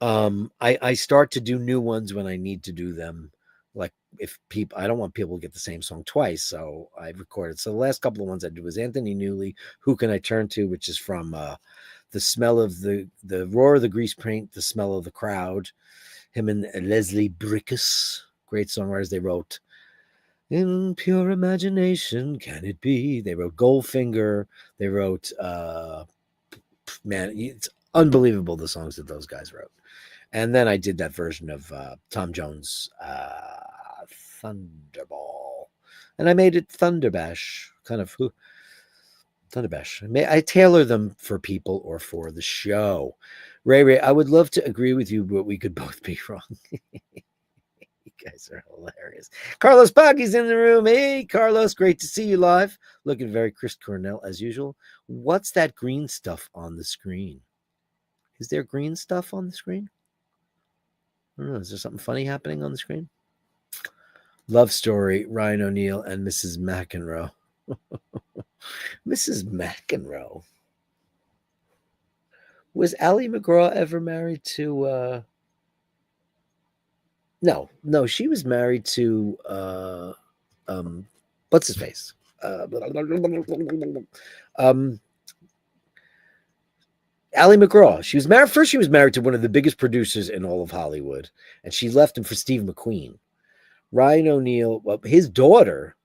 Speaker 1: I start to do new ones when I need to do them. Like if people, I don't want people to get the same song twice, so I recorded. So the last couple of ones I did was Anthony Newley, Who Can I Turn To, which is from the smell of the roar of the grease paint, the smell of the crowd. Him and Leslie Brickus, great songwriters. They wrote In Pure Imagination, Can It Be? They wrote Goldfinger. They wrote man, it's unbelievable the songs that those guys wrote. And then I did that version of Tom Jones' Thunderball. And I made it Thunderbash, kind of Thunderbash. I tailor them for people or for the show. Ray, I would love to agree with you, but we could both be wrong. You guys are hilarious. Carlos Poggy's in the room. Hey, Carlos, great to see you live. Looking very Chris Cornell as usual. What's that green stuff on the screen? Is there green stuff on the screen? I don't know. Is there something funny happening on the screen? Love Story, Ryan O'Neal, and Mrs. McEnroe. Mrs. McEnroe. Was Ally McGraw ever married to No, she was married to what's his face? Ally McGraw. She was married first. She was married to one of the biggest producers in all of Hollywood, and she left him for Steve McQueen. Ryan O'Neal, well, his daughter.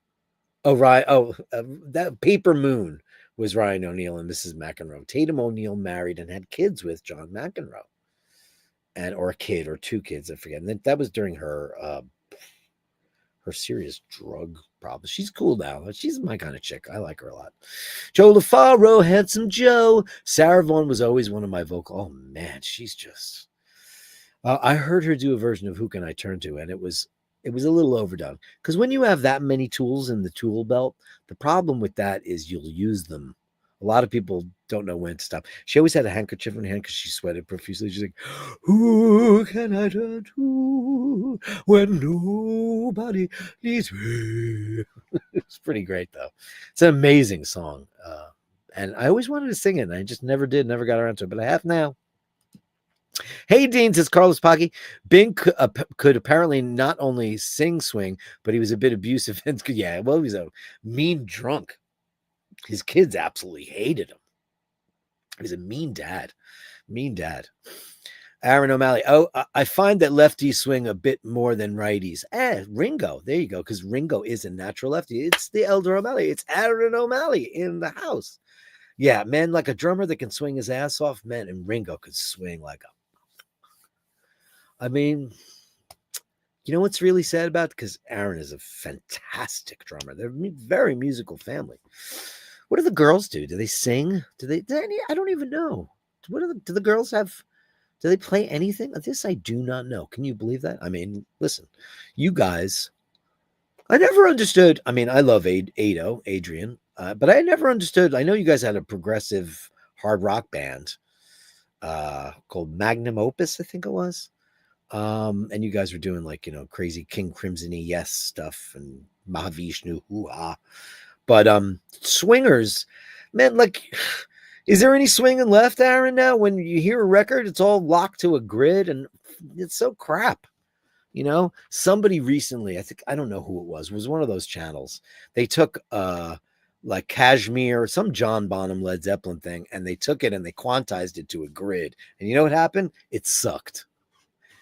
Speaker 1: That Paper Moon was Ryan O'Neal and Mrs. McEnroe. Tatum O'Neal married and had kids with John McEnroe, or a kid or two kids, I forget. And that was during her serious drug problems. She's cool now. She's my kind of chick. I like her a lot. Joe LaFaro, Handsome Joe. Sarah Vaughan was always one of my vocal. Oh man, she's just. I heard her do a version of Who Can I Turn To, and it was a little overdone. Because when you have that many tools in the tool belt, the problem with that is you'll use them. A lot of people don't know when to stop. She always had a handkerchief in her hand because she sweated profusely. She's like, who can I turn to when nobody needs me? It's pretty great, though. It's an amazing song. And I always wanted to sing it, and I just never did, never got around to it, but I have now. Hey, Dean, says Carlos Poggy. Bing could apparently not only sing swing, but he was a bit abusive. Yeah, well, he was a mean drunk. His kids absolutely hated him. He was a mean dad. Mean dad. Aaron O'Malley. Oh, I find that lefties swing a bit more than righties. Ringo. There you go, because Ringo is a natural lefty. It's the elder O'Malley. It's Aaron O'Malley in the house. Yeah, man, like a drummer that can swing his ass off, man, and Ringo could swing like a. I mean, you know what's really sad about it? Because Aaron is a fantastic drummer. They're a very musical family. What do the girls do? Do they sing? I don't even know. Do the girls have Do they play anything? This I do not know. Can you believe that? I mean, listen, you guys, I never understood. I mean, I love Ado, Adrian, but I never understood. I know you guys had a progressive hard rock band called Magnum Opus, I think it was. And you guys were doing like, crazy King Crimson-y yes stuff and Mahavishnu hoo-ha. But swingers, man, like, is there any swinging left, Aaron? Now, when you hear a record, it's all locked to a grid, and it's so crap. Somebody recently, I don't know who it was one of those channels. They took like Kashmir, some John Bonham Led Zeppelin thing, and they took it and they quantized it to a grid. And you know what happened? It sucked.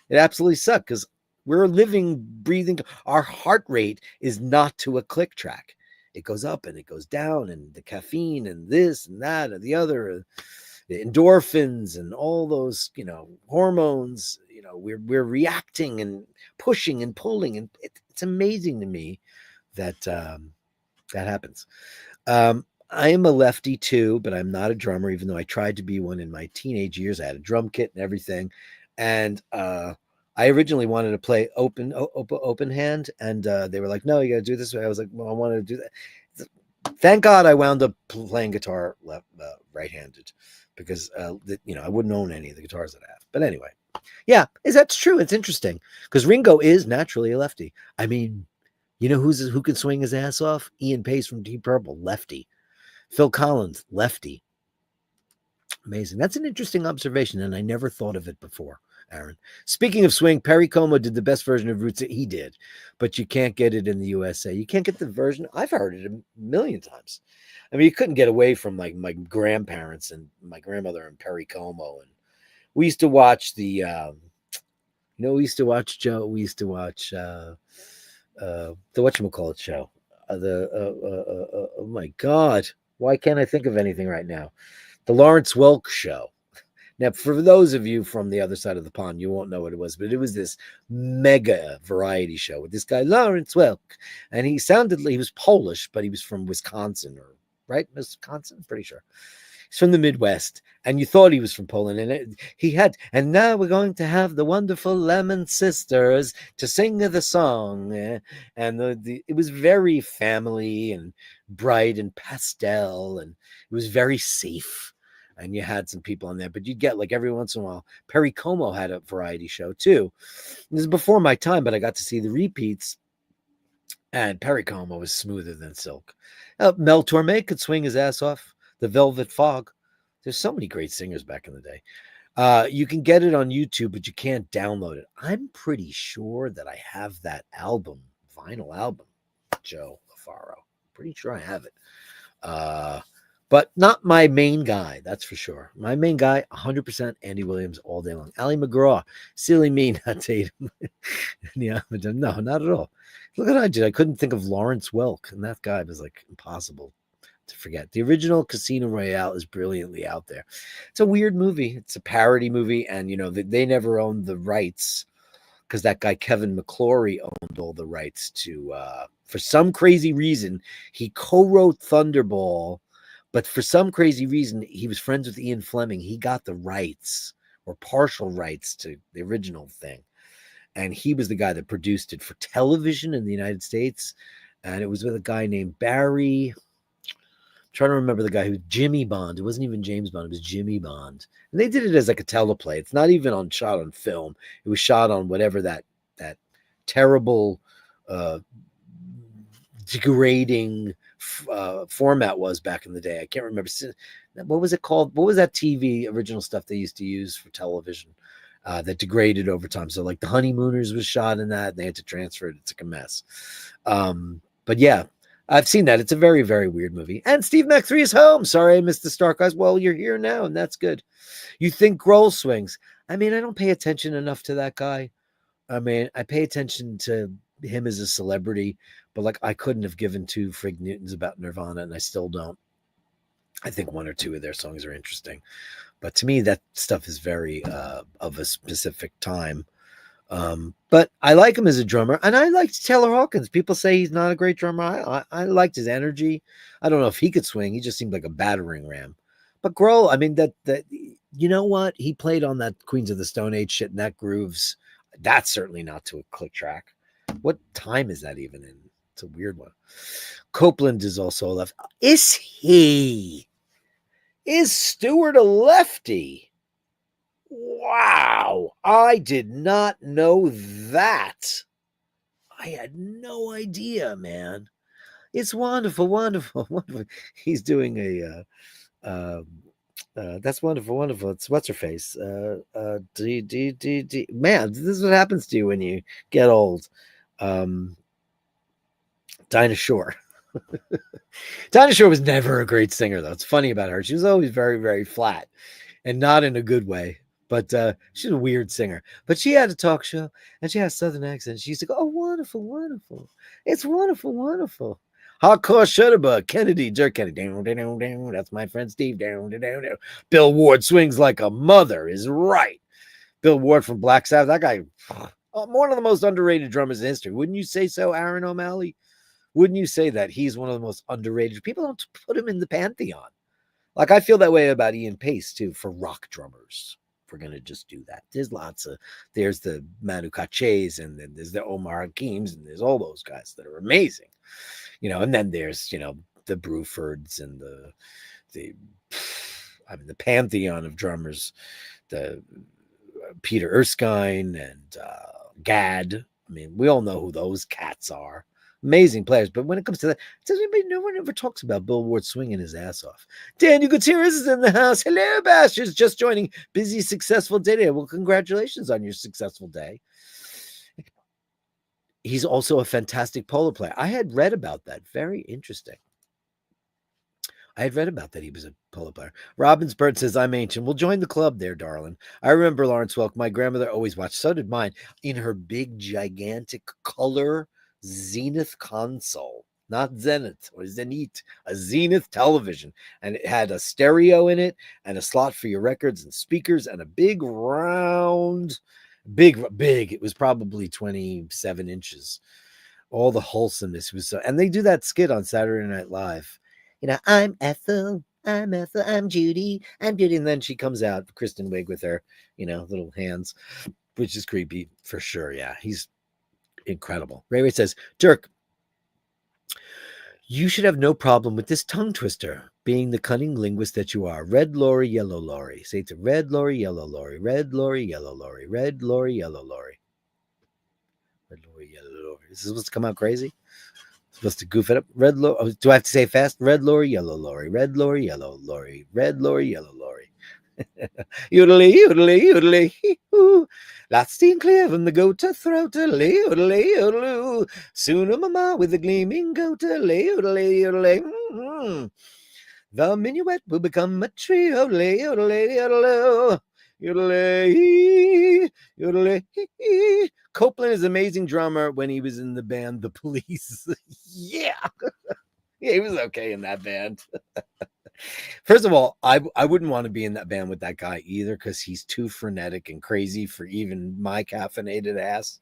Speaker 1: It absolutely sucked because we're living, breathing. Our heart rate is not to a click track. It goes up and it goes down, and the caffeine and this and that and the other, the endorphins and all those, hormones. We're reacting and pushing and pulling, and it's amazing to me that that happens. I am a lefty too, but I'm not a drummer, even though I tried to be one in my teenage years. I had a drum kit and everything. And I originally wanted to play open hand, and they were like, "No, you got to do this way." I was like, "Well, I wanted to do that." Thank God I wound up playing guitar right-handed, because I wouldn't own any of the guitars that I have. But anyway, yeah, that's true. It's interesting because Ringo is naturally a lefty. I mean, who can swing his ass off? Ian Pace from Deep Purple, lefty. Phil Collins, lefty. Amazing. That's an interesting observation, and I never thought of it before, Aaron. Speaking of swing, Perry Como did the best version of Roots. He did, but you can't get it in the USA. You can't get the version. I've heard it a million times. I mean, you couldn't get away from like my grandparents and my grandmother and Perry Como. And we used to watch we used to watch Joe. We used to watch the whatchamacallit show. Oh my God. Why can't I think of anything right now? The Lawrence Welk Show. Now, for those of you from the other side of the pond, you won't know what it was, but it was this mega variety show with this guy, Lawrence Welk. And he was Polish, but he was from Wisconsin, right? Wisconsin, pretty sure. He's from the Midwest, and you thought he was from Poland. And now we're going to have the wonderful Lemon Sisters to sing the song. And it was very family and bright and pastel, and it was very safe. And you had some people on there, but you'd get like every once in a while. Perry Como had a variety show too. This is before my time, but I got to see the repeats. And Perry Como was smoother than silk. Mel Torme could swing his ass off. The Velvet Fog. There's so many great singers back in the day. You can get it on YouTube, but you can't download it. I'm pretty sure that I have that vinyl album, Joe LaFaro. Pretty sure I have it. But not my main guy, that's for sure. My main guy, 100% Andy Williams all day long. Ali McGraw, silly me not Tatum. Yeah, no, not at all. Look at what I did. I couldn't think of Lawrence Welk, and that guy was like impossible to forget. The original Casino Royale is brilliantly out there. It's a weird movie. It's a parody movie, and they never owned the rights because that guy Kevin McClory owned all the rights to. For some crazy reason, he co-wrote Thunderball. But for some crazy reason, he was friends with Ian Fleming. He got the rights or partial rights to the original thing. And he was the guy that produced it for television in the United States. And it was with a guy named Barry. I'm trying to remember the guy who Jimmy Bond. It wasn't even James Bond. It was Jimmy Bond. And they did it as like a teleplay. It's not even shot on film. It was shot on whatever that terrible, degrading format was back in the day. I can't remember. What was it called? What was that TV original stuff they used to use for television that degraded over time? So like The Honeymooners was shot in that, and they had to transfer it. It's like a mess. But yeah, I've seen that. It's a very, very weird movie. And Steve Mac 3 is home. Sorry I missed the start, guys. Well, you're here now, and that's good. You think Grohl swings? I mean, I don't pay attention enough to that guy. I mean, I pay attention to him as a celebrity, but like I couldn't have given two frig Newtons about Nirvana, and I still don't. I think one or two of their songs are interesting, but to me that stuff is very of a specific time. But I like him as a drummer, and I liked Taylor Hawkins. People say he's not a great drummer. I liked his energy. I don't know if he could swing. He just seemed like a battering ram. But Grohl, I mean, that You know what? He played on that Queens of the Stone Age shit, and that grooves. That's certainly not to a click track. What time is that even in? It's a weird one. Copeland is also a left. Is he? Is Stewart a lefty? Wow. I did not know that. I had no idea, man. It's wonderful, wonderful, wonderful. He's doing that's wonderful, wonderful. It's what's her face? Man, this is what happens to you when you get old. Dinah Shore. Dinah Shore was never a great singer, though. It's funny about her. She was always very, very flat, and not in a good way. But she's a weird singer. But she had a talk show, and she had a southern accent. She used to go, "Oh, wonderful, wonderful! It's wonderful, wonderful." Hardcore Shutterbug, Kennedy, Dirk Kennedy. Down, down, down. That's my friend Steve. Down, down, down, down. Bill Ward swings like a mother is right. Bill Ward from Black Sabbath. That guy, one of the most underrated drummers in history. Wouldn't you say so, Aaron O'Malley? Wouldn't you say that he's one of the most underrated? People don't put him in the pantheon. Like, I feel that way about Ian Pace, too, for rock drummers. If we're going to just do that. There's there's the Manu Katches, and then there's the Omar Hakims, and there's all those guys that are amazing. And then there's, the Brufords and the pantheon of drummers, the Peter Erskine and Gadd. I mean, we all know who those cats are. Amazing players, but when it comes to that, no one ever talks about Bill Ward swinging his ass off. Daniel Gutierrez is in the house. Hello, Bashers. Just joining. Busy, successful day today. Well, congratulations on your successful day. He's also a fantastic polo player. I had read about that. Very interesting. I had read about that he was a polo player. Robbins Bird says, I'm ancient. Well, join the club there, darling. I remember Lawrence Welk. My grandmother always watched. So did mine. In her big, gigantic color Zenith console. Not Zenith or Zenith. A Zenith television. And it had a stereo in it and a slot for your records and speakers and a big round, big. It was probably 27 inches. All the wholesomeness was so. And they do that skit on Saturday Night Live. I'm Ethel, I'm Judy, I'm Judy. And then she comes out, Kristen Wiig, with her, little hands, which is creepy for sure. Yeah, he's incredible. Ray says, Dirk, you should have no problem with this tongue twister, being the cunning linguist that you are. Red lorry, yellow lorry. Say it to red lorry, yellow lorry, red lorry, yellow lorry, red lorry, yellow lorry. Red lorry, yellow lorry. Is this supposed to come out crazy? Supposed to goof it up. Red lorry. Do I have to say it fast? Red lorry, yellow lorry, red lorry, yellow lorry, red lorry, yellow lorry. Yodelay, yodelay, yodelay. Lots steam clear from the goat to throat. Yodelay, yodelay, yodeloo. Sooner mama with the gleaming goat. Yodelay, yodelay, yodelay. The minuet will become a tree. Yodelay, yodelay, yodeloo. Yodelay, yodelay. Copeland is an amazing drummer when he was in the band The Police. Yeah, he was okay in that band. First of all, I wouldn't want to be in that band with that guy either, because he's too frenetic and crazy for even my caffeinated ass.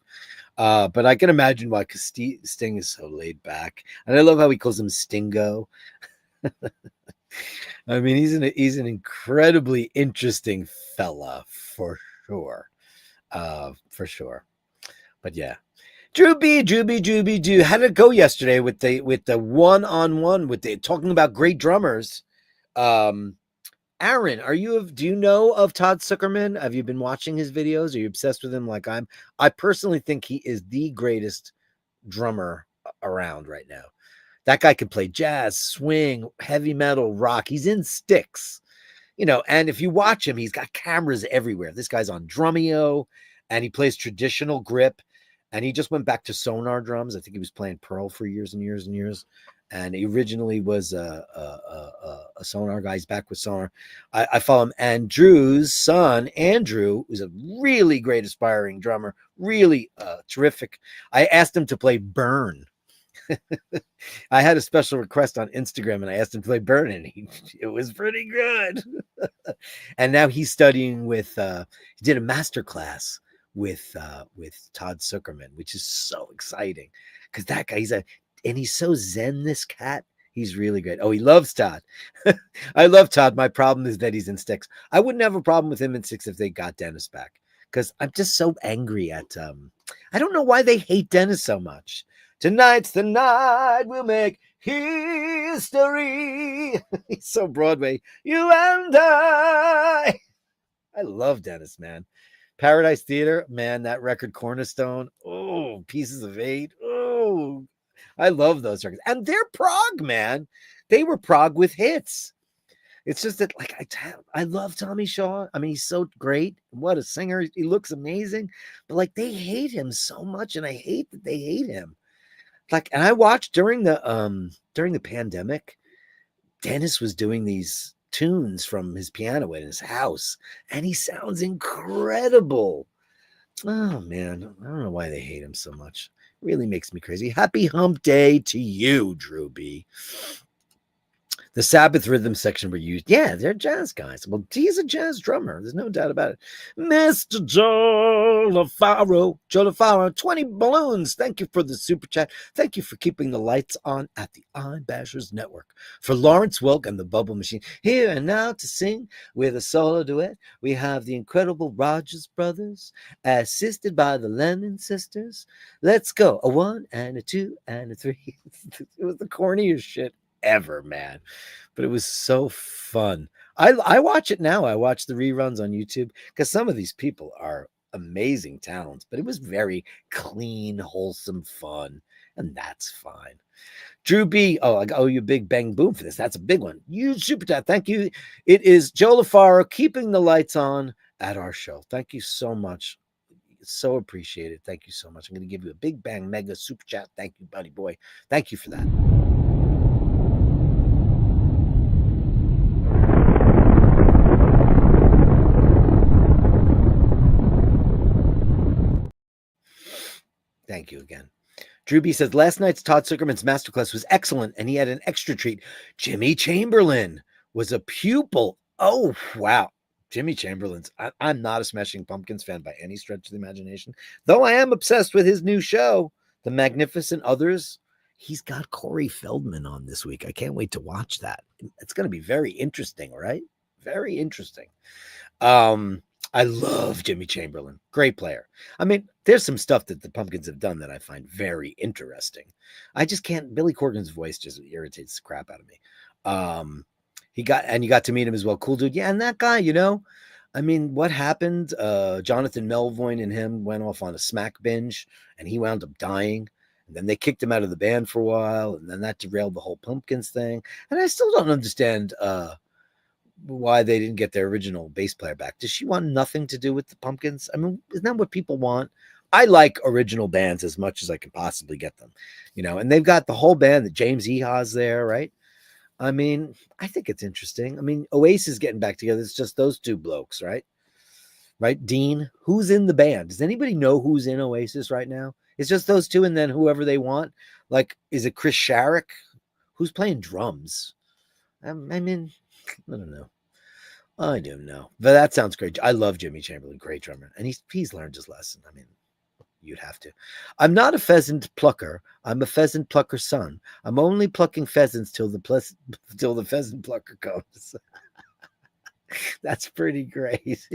Speaker 1: But I can imagine why, because Sting is so laid back. And I love how he calls him Stingo. I mean, he's an incredibly interesting fella for sure. For sure. But yeah. Drew B. How did it go yesterday with the one-on-one with the talking about great drummers? Aaron, do you know of Todd Zuckerman? Have you been watching his videos? Are you obsessed with him like I'm? I personally think he is the greatest drummer around right now. That guy can play jazz, swing, heavy metal, rock. He's in Styx, and if you watch him, he's got cameras everywhere. This guy's on Drumeo, and he plays traditional grip. And he just went back to Sonar drums. I think he was playing Pearl for years and years and years. And he originally was a Sonar guy. He's back with Sonar. I follow him. And Drew's son, Andrew, who's a really great aspiring drummer, really terrific. I asked him to play Burn. I had a special request on Instagram, and I asked him to play Burn, and it was pretty good. And now he's studying with, he did a master class with Todd Zuckerman, which is so exciting, because that guy, he's so zen, this cat. He's really great. Oh, he loves Todd. I love Todd. My problem is that he's in Sticks. I wouldn't have a problem with him in Sticks if they got Dennis back, because I'm just so angry at I don't know why they hate Dennis so much. Tonight's the night we'll make history. He's so Broadway. You and I love Dennis, man. Paradise Theater, man, that record Cornerstone. Oh, Pieces of Eight. Oh, I love those records. And they're prog, man. They were prog with hits. It's just that, like, I love Tommy Shaw. I mean, he's so great. What a singer. He looks amazing. But, like, they hate him so much, and I hate that they hate him. Like, and I watched during the pandemic, Dennis was doing these tunes from his piano in his house, and he sounds incredible. Oh man, I don't know why they hate him so much. It really makes me crazy. Happy hump day to you, Drew B. The Sabbath rhythm section were used. Yeah, they're jazz guys. Well, he's a jazz drummer. There's no doubt about it. Mr. Joe LaFaro, 20 balloons. Thank you for the super chat. Thank you for keeping the lights on at the iBashers Network. For Lawrence Welk and the Bubble Machine. Here and now to sing with a solo duet, we have the incredible Rogers Brothers, assisted by the Lennon Sisters. Let's go. A 1 and a 2 and a 3. It was the corniest shit ever, man, but it was so fun. I watch it now. I watch the reruns on YouTube because some of these people are amazing talents, but it was very clean, wholesome fun, and that's fine. Drew B. Oh, I owe you a big bang boom for this. That's a big one. Huge super chat. Thank you. It is Joe LaFaro keeping the lights on at our show. Thank you so much. So appreciated. Thank you so much. I'm going to give you a big bang mega super chat. Thank you, buddy boy. Thank you for that. Thank you again. Drew B says, last night's Todd Zuckerman's masterclass was excellent, and he had an extra treat. Jimmy Chamberlin was a pupil. Oh, wow. Jimmy Chamberlain's. I'm not a Smashing Pumpkins fan by any stretch of the imagination, though I am obsessed with his new show, The Magnificent Others. He's got Corey Feldman on this week. I can't wait to watch that. It's going to be very interesting, right? Very interesting. I love Jimmy Chamberlain. Great player. I mean, there's some stuff that the Pumpkins have done that I find very interesting. I just can't. Billy Corgan's voice just irritates the crap out of me. You got to meet him as well. Cool dude. Yeah, and that guy, I mean, what happened? Jonathan Melvoin and him went off on a smack binge, and he wound up dying. And then they kicked him out of the band for a while, and then that derailed the whole Pumpkins thing. And I still don't understand why they didn't get their original bass player back. Does she want nothing to do with the Pumpkins? I mean, isn't that what people want? I like original bands as much as I can possibly get them, and they've got the whole band that James Iha's there, right? I mean, I think it's interesting. I mean, Oasis getting back together. It's just those two blokes, right? Right? Dean, who's in the band? Does anybody know who's in Oasis right now? It's just those two and then whoever they want. Like, is it Chris Sharrock? Who's playing drums? I mean, I don't know. I don't know. But that sounds great. I love Jimmy Chamberlain, great drummer. And he's learned his lesson. I mean, you'd have to. I'm not a pheasant plucker. I'm a pheasant plucker son. I'm only plucking pheasants till the pheasant plucker comes. That's pretty great.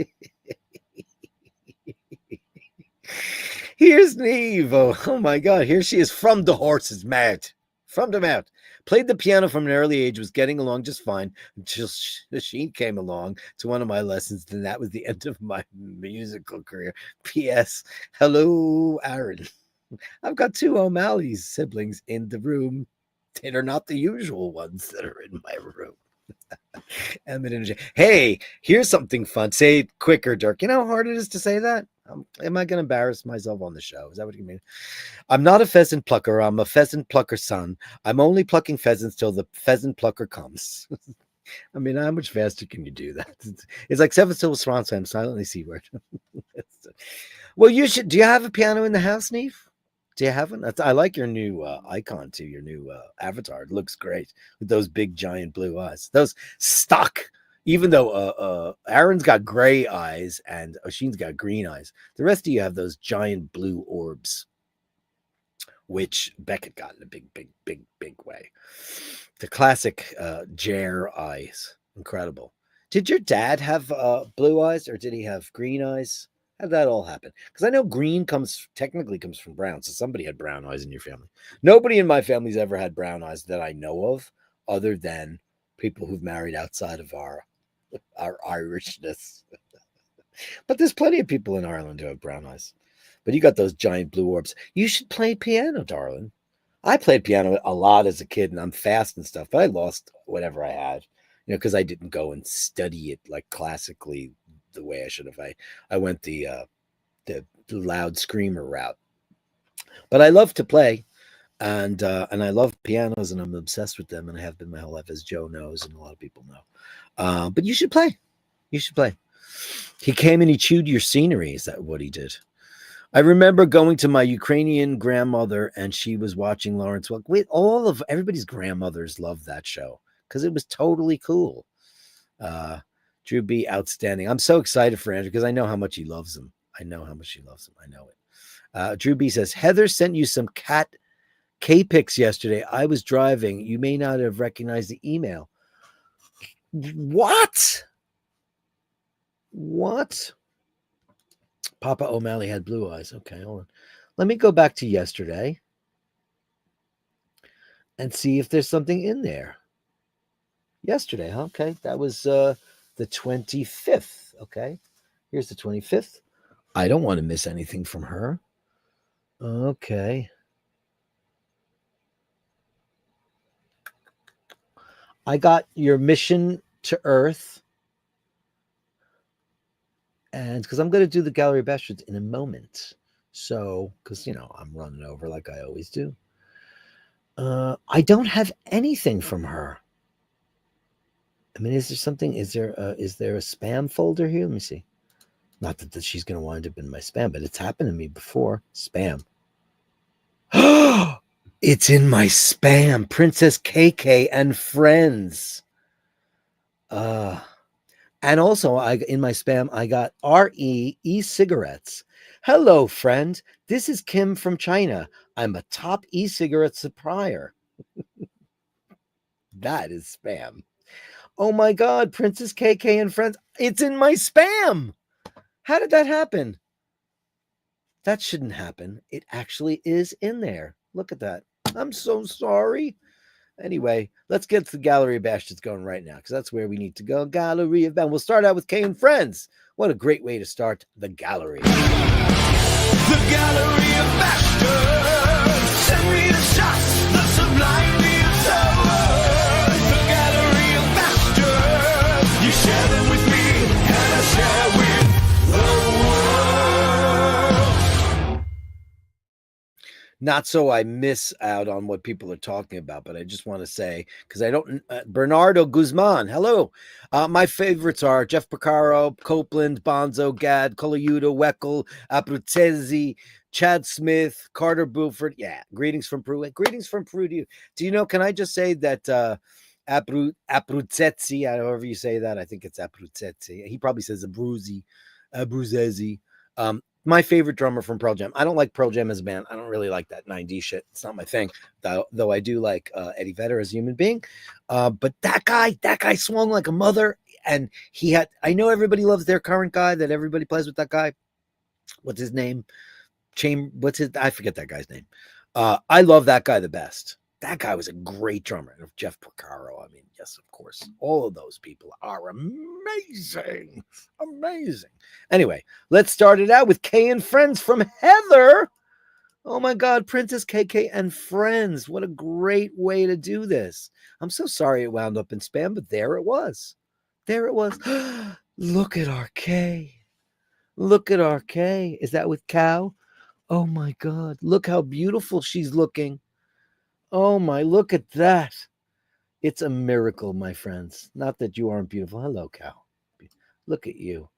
Speaker 1: Here's Neve. Oh my God. Here she is from the horse's mouth. From the mouth. Played the piano from an early age, was getting along just fine until she came along to one of my lessons. Then that was the end of my musical career. P.S. Hello, Aaron. I've got 2 O'Malley's siblings in the room. They are not the usual ones that are in my room. Hey, here's something fun. Say it quicker, Dirk. You know how hard it is to say that? Am I going to embarrass myself on the show? Is that what you mean? I'm not a pheasant plucker. I'm a pheasant plucker son. I'm only plucking pheasants till the pheasant plucker comes. I mean, how much faster can you do that? It's like 7 syllable swan song, silently C word. Well, you should. Do you have a piano in the house, Neve? Do you have one? I like your new icon too. Your new avatar. It looks great with those big giant blue eyes. Those stock. Even though Aaron's got gray eyes and Oshin's got green eyes, the rest of you have those giant blue orbs. which Beckett got in a big way. The classic Jer eyes, incredible. Did your dad have blue eyes, or did he have green eyes? How did that all happen? Because I know green technically comes from brown, so somebody had brown eyes in your family. Nobody in my family's ever had brown eyes that I know of, other than people who've married outside of our Irishness. But there's plenty of people in Ireland who have brown eyes. But you got those giant blue orbs. You should play piano, darling. I played piano a lot as a kid, and I'm fast and stuff, but I lost whatever I had, because I didn't go and study it like classically the way I should have. I went the loud screamer route. But I love to play, and I love pianos, and I'm obsessed with them, and I have been my whole life, as Joe knows, and a lot of people know. But you should play. You should play. He came and he chewed your scenery. Is that what he did? I remember going to my Ukrainian grandmother, and she was watching Lawrence Welk. Wait, everybody's grandmothers loved that show because it was totally cool. Drew B, outstanding. I'm so excited for Andrew because I know how much he loves him. I know it. Drew B says, Heather sent you some cat K-pics yesterday. I was driving. You may not have recognized the email. What? Papa O'Malley had blue eyes. Okay, hold on. Let me go back to yesterday and see if there's something in there. Yesterday, huh? Okay, that was the 25th. Okay, here's the 25th. I don't want to miss anything from her. Okay. I got your mission to Earth. And because I'm going to do the Gallery of Bashtards in a moment. So, because, I'm running over like I always do. I don't have anything from her. I mean, is there something? Is there a spam folder here? Let me see. Not that she's going to wind up in my spam, but it's happened to me before. Spam. It's in my spam. Princess KK and friends. And also, in my spam, I got RE e-cigarettes. Hello, friend. This is Kim from China. I'm a top e-cigarette supplier. That is spam. Oh my God, Princess KK and friends. It's in my spam. How did that happen? That shouldn't happen. It actually is in there. Look at that. I'm so sorry. Anyway, let's get to the Gallery of Bastards going right now, because that's where we need to go. Gallery of Bastards. We'll start out with Kay and Friends. What a great way to start the gallery. The Gallery of Bastards. Send me the shots, the sublime, the absurd. The Gallery of Bastards. You share them with me, and I share with the world. Not so I miss out on what people are talking about, but I just want to say, because I don't, Bernardo Guzman, hello. My favorites are Jeff Porcaro, Copeland, Bonzo, Gad, Colaiuta, Weckel, Abruzzese, Chad Smith, Carter Buford. Yeah, greetings from Peru. Greetings from Peru to you. Do you know, can I just say that Abruzzese, however you say that, I think it's Abruzzese. He probably says Abruzzese. My favorite drummer from Pearl Jam. I don't like Pearl Jam as a band. I don't really like that 90s shit. It's not my thing, though I do like Eddie Vedder as a human being. But that guy swung like a mother. And I know everybody loves their current guy, that everybody plays with that guy. What's his name? I forget that guy's name. I love that guy the best. That guy was a great drummer. And Jeff Porcaro, I mean, yes, of course. All of those people are amazing. Amazing. Anyway, let's start it out with Kay and Friends from Heather. Oh my God, Princess KK and Friends. What a great way to do this. I'm so sorry it wound up in spam, but there it was. There it was. Look at our Kay. Look at our Kay. Is that with cow? Oh my God. Look how beautiful she's looking. Oh my, look at that. It's a miracle, my friends. Not that you aren't beautiful. Hello, cow. Look at you.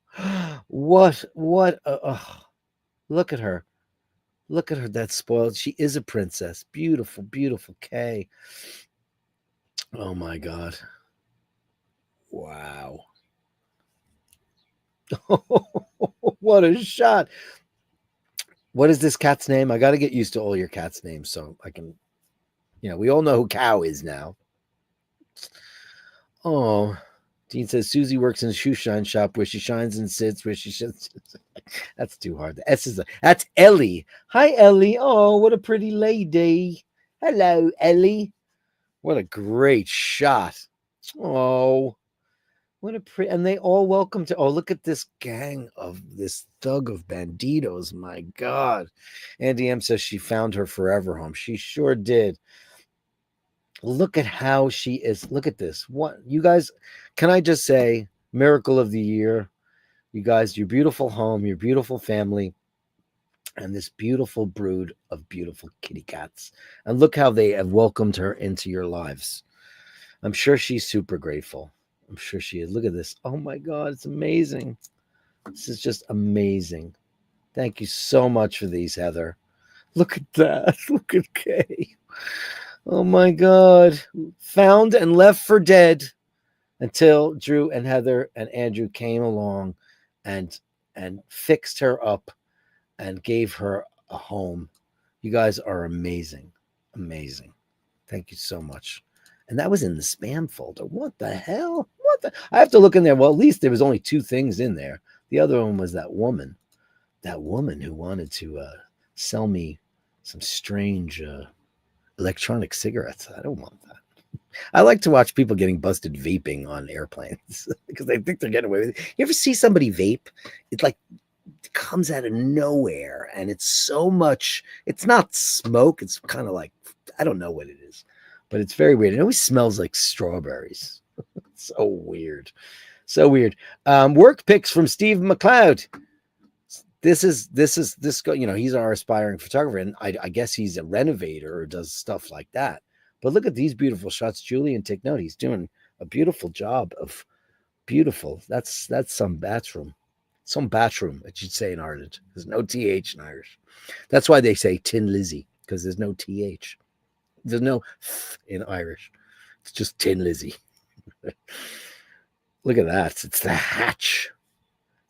Speaker 1: What, look at her. Look at her, that's spoiled. She is a princess. Beautiful, beautiful Kay. Oh my God. Wow. What a shot. What is this cat's name? I got to get used to all your cat's names so I can, we all know who Cow is now. Oh, Dean says Susie works in a shoe shine shop where she shines and sits where she should. That's too hard. The S is that's Ellie. Hi, Ellie. Oh, what a pretty lady. Hello, Ellie. What a great shot. Oh, what a pretty. And they all welcome to. Oh, look at this gang of this thug of banditos. My God. Andy M says she found her forever home. She sure did. Look at how she is. Look at this. What you guys, can I just say, miracle of the year? You guys, your beautiful home, your beautiful family, and this beautiful brood of beautiful kitty cats. And look how they have welcomed her into your lives. I'm sure she's super grateful. I'm sure she is. Look at this. Oh my God, it's amazing. This is just amazing. Thank you so much for these, Heather. Look at that. Look at Kay. Oh my God. Found and left for dead until Drew and Heather and Andrew came along and fixed her up and gave her a home. You guys are amazing. Amazing. Thank you so much. And that was in the spam folder. What the hell? I have to look in there. Well, at least there was only 2 things in there. The other one was that woman who wanted to sell me some strange electronic cigarettes. I don't want that. I like to watch people getting busted vaping on airplanes because they think they're getting away with it. You ever see somebody vape? It comes out of nowhere, and it's so much. It's not smoke. It's kind of like, I don't know what it is, but it's very weird. It always smells like strawberries. So weird. So weird. Work pics from Steve McLeod. This he's our aspiring photographer, and I guess he's a renovator or does stuff like that. But look at these beautiful shots. Julian, take note. He's doing a beautiful job of beautiful. That's some bathroom. Some bathroom, that you'd say in Ireland. There's no TH in Irish. That's why they say Tin Lizzie, because there's no TH. There's no F in Irish. It's just Tin Lizzie. Look at that. It's the hatch.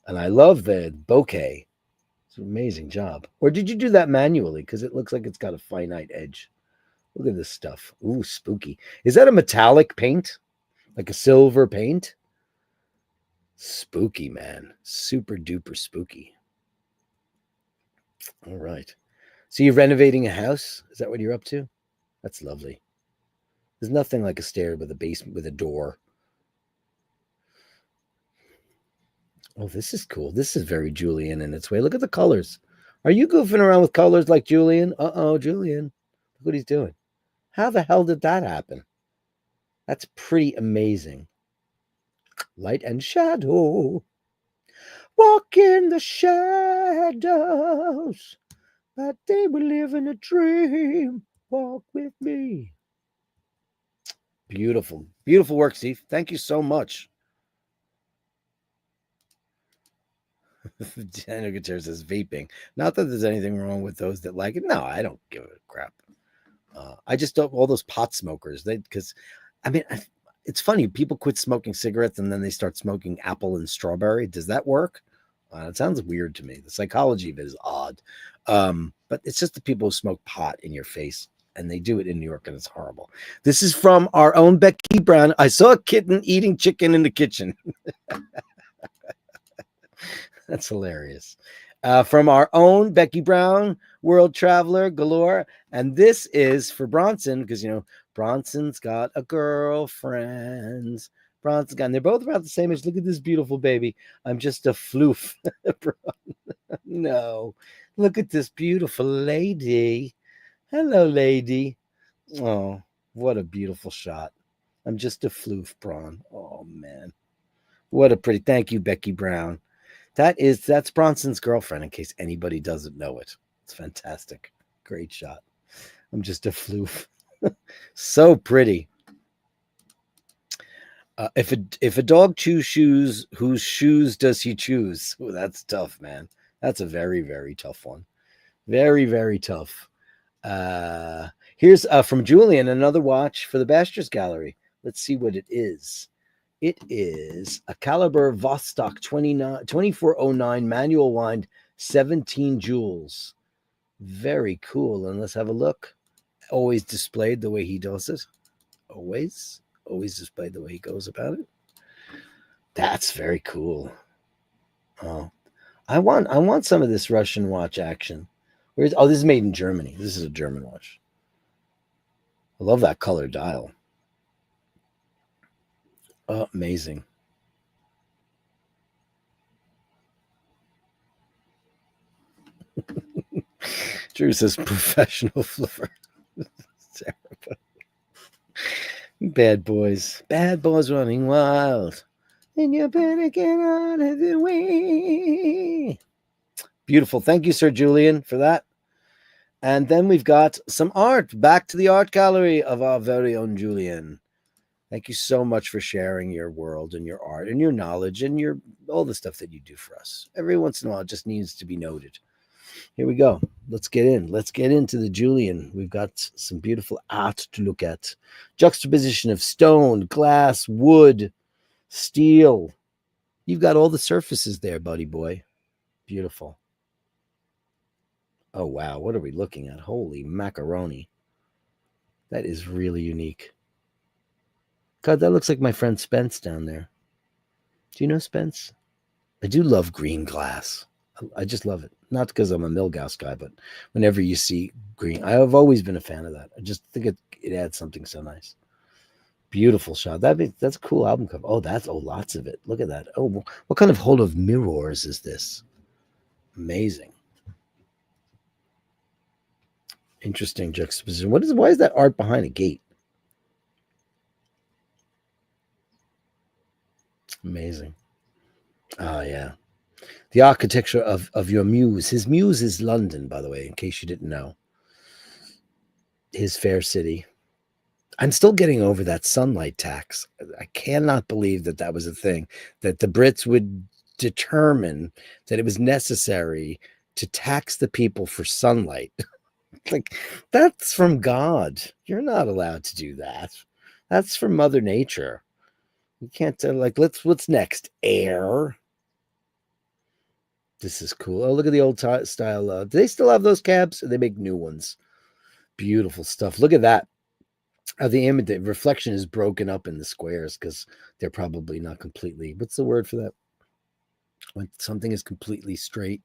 Speaker 1: And I love the bouquet. It's an amazing job. Or did you do that manually? Because it looks like it's got a finite edge. Look at this stuff. Ooh, spooky. Is that a metallic paint? Like a silver paint? Spooky, man. Super duper spooky. All right. So you're renovating a house? Is that what you're up to? That's lovely. There's nothing like a stair with a basement with a door. Oh, this is cool. This is very Julian in its way. Look at the colors. Are you goofing around with colors like Julian? Uh-oh, Julian. Look what he's doing. How the hell did that happen? That's pretty amazing. Light and shadow. Walk in the shadows, but they will live in a dream. Walk with me. Beautiful. Beautiful work, Steve. Thank you so much. Daniel Gutierrez says vaping. Not that there's anything wrong with those that like it. No, I don't give a crap. I just don't. All those pot smokers, because it's funny. People quit smoking cigarettes and then they start smoking apple and strawberry. Does that work? It sounds weird to me. The psychology of it is odd. But it's just the people who smoke pot in your face, and they do it in New York, and it's horrible. This is from our own Becky Brown. I saw a kitten eating chicken in the kitchen. That's hilarious. From our own Becky Brown, world traveler galore. And this is for Bronson, because, Bronson's got a girlfriend. Bronson's got, and they're both about the same age. Look at this beautiful baby. I'm just a floof. No. Look at this beautiful lady. Hello, lady. Oh, what a beautiful shot. I'm just a floof, Braun. Oh, man. What a pretty. Thank you, Becky Brown. That's Bronson's girlfriend, in case anybody doesn't know it. It's fantastic. Great shot. I'm just a floof. So pretty. If a dog chews shoes, whose shoes does he choose? Oh, that's tough, man. That's a very, very tough one. Very, very tough. Here's from Julian, another watch for the Basherdirk Gallery. Let's see what it is. It is a Caliber Vostok 2409 manual wind, 17 jewels. Very cool. And let's have a look. Always displayed the way he does it. Always displayed the way he goes about it. That's very cool. Oh, I want some of this Russian watch action. Where's this is made in Germany. This is a German watch. I love that color dial. Oh, amazing. Drew says professional flipper. Bad boys running wild. And you better get out of the way. Beautiful. Thank you, Sir Julian, for that. And then we've got some art. Back to the art gallery of our very own Julian. Thank you so much for sharing your world and your art and your knowledge and your all the stuff that you do for us. Every once in a while, it just needs to be noted. Here we go. Let's get in. Let's get into the Julian. We've got some beautiful art to look at. Juxtaposition of stone, glass, wood, steel. You've got all the surfaces there, buddy boy. Beautiful. Oh, wow. What are we looking at? Holy macaroni. That is really unique. God, that looks like my friend Spence down there. Do you know Spence? I do love green glass. I just love it. Not because I'm a Milgauss guy, but whenever you see green, I have always been a fan of that. I just think it adds something so nice. Beautiful shot. That's a cool album cover. Oh, lots of it. Look at that. Oh, what kind of hole of mirrors is this? Amazing. Interesting juxtaposition. Why is that art behind a gate? Amazing. Oh, yeah. The architecture of your muse. His muse is London, by the way, in case you didn't know. His fair city. I'm still getting over that sunlight tax. I cannot believe that was a thing, that the Brits would determine that it was necessary to tax the people for sunlight. Like, that's from God. You're not allowed to do that. That's from Mother Nature. You can't what's next? Air. This is cool. Oh, look at the old style. Do they still have those cabs? Or they make new ones? Beautiful stuff. Look at that. The reflection is broken up in the squares because they're probably not completely. What's the word for that? When something is completely straight.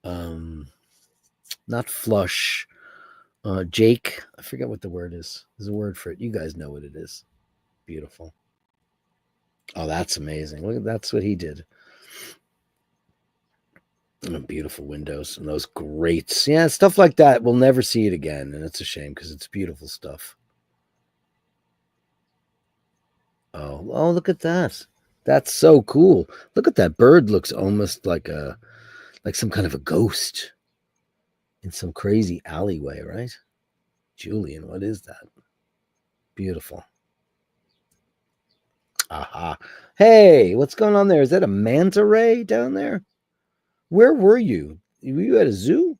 Speaker 1: Not flush. Jake, I forget what the word is. There's a word for it. You guys know what it is. Beautiful. Oh, that's amazing. Look, that's what he did. Oh, beautiful windows and those grates. Yeah, stuff like that. We'll never see it again, and it's a shame because it's beautiful stuff. Oh, look at that. That's so cool. Look at that bird. Looks almost like some kind of a ghost in some crazy alleyway, right? Julian, what is that? Beautiful. Aha. Hey, what's going on there? Is that a manta ray down there? Where were you? Were you at a zoo?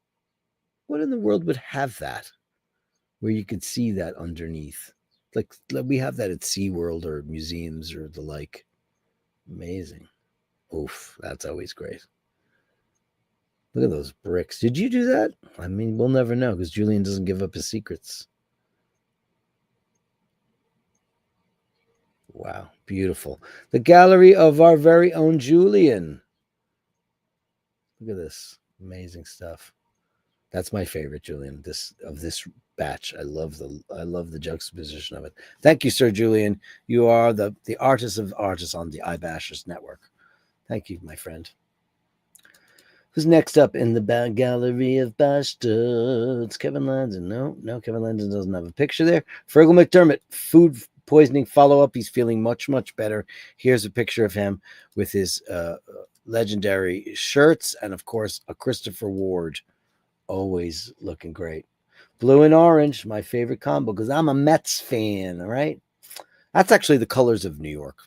Speaker 1: What in the world would have that? Where you could see that underneath? Like we have that at SeaWorld or museums or the like. Amazing. Oof, that's always great. Look at those bricks. Did you do that? I mean, we'll never know because Julian doesn't give up his secrets. Wow, beautiful. The gallery of our very own Julian. Look at this. Amazing stuff. That's my favorite, Julian, this batch. I love the juxtaposition of it. Thank you, Sir Julian. You are the artist of artists on the iBashers network. Thank you, my friend. Who's next up in the Gallery of Bastards? Kevin Landon. No, Kevin Landon doesn't have a picture there. Fergal McDermott, food poisoning follow-up. He's feeling much, much better. Here's a picture of him with his legendary shirts and, of course, a Christopher Ward. Always looking great. Blue and orange, my favorite combo, because I'm a Mets fan, all right? That's actually the colors of New York.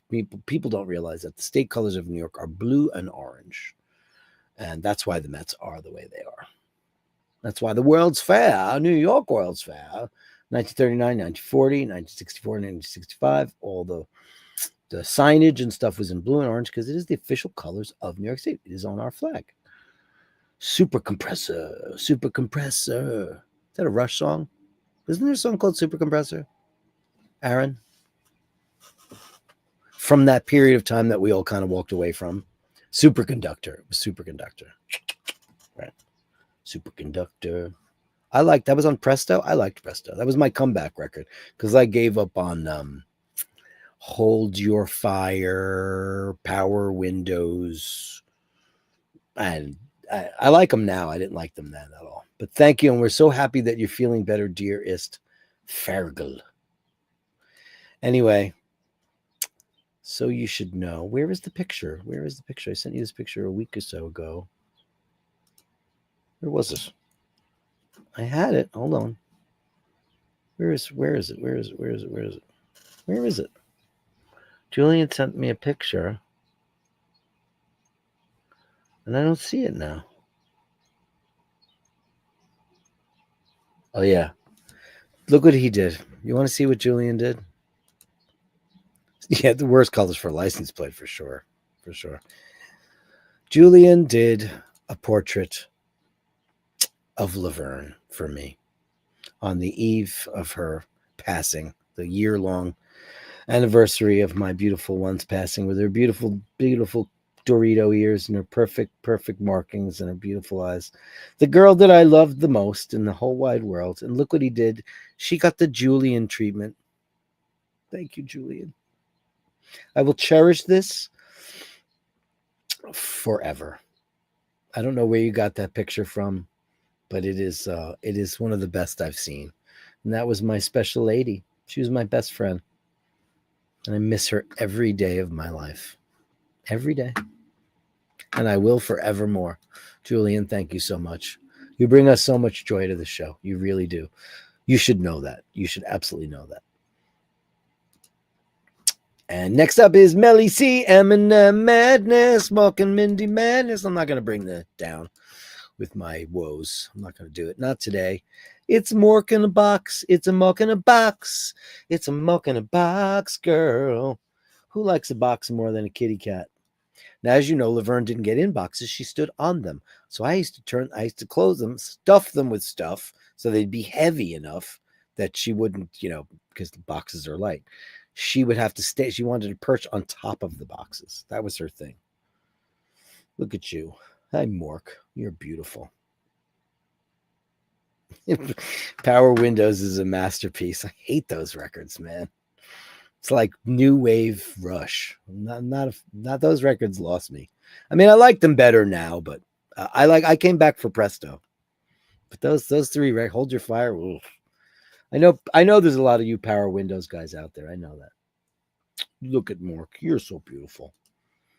Speaker 1: People don't realize that the state colors of New York are blue and orange. And that's why the Mets are the way they are. That's why the World's Fair, New York World's Fair, 1939, 1940, 1964, 1965, all the signage and stuff was in blue and orange because it is the official colors of New York State. It is on our flag. Super Compressor, Super Compressor. Is that a Rush song? Isn't there a song called Super Compressor? Aaron? From that period of time that we all kind of walked away from. Superconductor. It was Superconductor. Right. Superconductor. I liked that was on Presto. I liked Presto. That was my comeback record because I gave up on Hold Your Fire, Power Windows, and I like them now. I didn't like them then at all. But thank you, and we're so happy that you're feeling better, dearest Fergal. Anyway, so you should know. Where is the picture? Where is the picture? I sent you this picture a week or so ago. Where was it? I had it. Hold on. Where is it? Where is it? Where is it? Where is it? Where is it? Julian sent me a picture. And I don't see it now. Oh, yeah. Look what he did. You want to see what Julian did? Yeah, the worst colors for a license plate, for sure. For sure. Julian did a portrait of Laverne for me on the eve of her passing, the year-long anniversary of my beautiful one's passing, with her beautiful, beautiful Dorito ears and her perfect markings and her beautiful eyes. The girl that I loved the most in the whole wide world. And look what he did. She got the Julian treatment. Thank you, Julian. I will cherish this forever. I don't know where you got that picture from, but it is one of the best I've seen. And that was my special lady. She was my best friend. And I miss her every day of my life. Every day. And I will forevermore. Julian, thank you so much. You bring us so much joy to the show. You really do. You should know that. You should absolutely know that. And next up is Melly C. Eminem Madness. Mark and Mindy Madness. I'm not going to bring that down with my woes. I'm not going to do it. Not today. It's Mork in a box. It's a muck in a box. It's a muck in a box, girl. Who likes a box more than a kitty cat? Now, as you know, Laverne didn't get in boxes. She stood on them. So I used to close them, stuff them with stuff so they'd be heavy enough that she wouldn't, because the boxes are light. She would have to stay. She wanted to perch on top of the boxes. That was her thing. Look at you. Hi, Mork. You're beautiful. Power Windows is a masterpiece. I hate those records, man. It's like new wave Rush. Not those records lost me. I mean, I like them better now, but I came back for Presto. But those three, Hold Your Fire. Oof. I know there's a lot of you Power Windows guys out there. I know that. Look at Mork. You're so beautiful.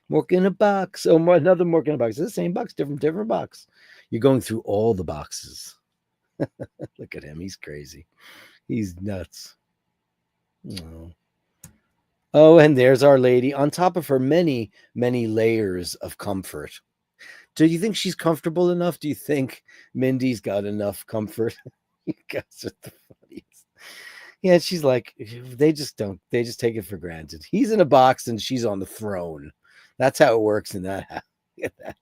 Speaker 1: Mork in a box. Oh, another Mork in a box. It's the same box, different box. You're going through all the boxes. Look at him. He's crazy. He's nuts. Oh, and there's Our Lady on top of her many, many layers of comfort. Do you think she's comfortable enough? Do you think Mindy's got enough comfort? You guys are the funniest. Yeah, she's like, they just take it for granted. He's in a box and she's on the throne. That's how it works in that house. Look at that.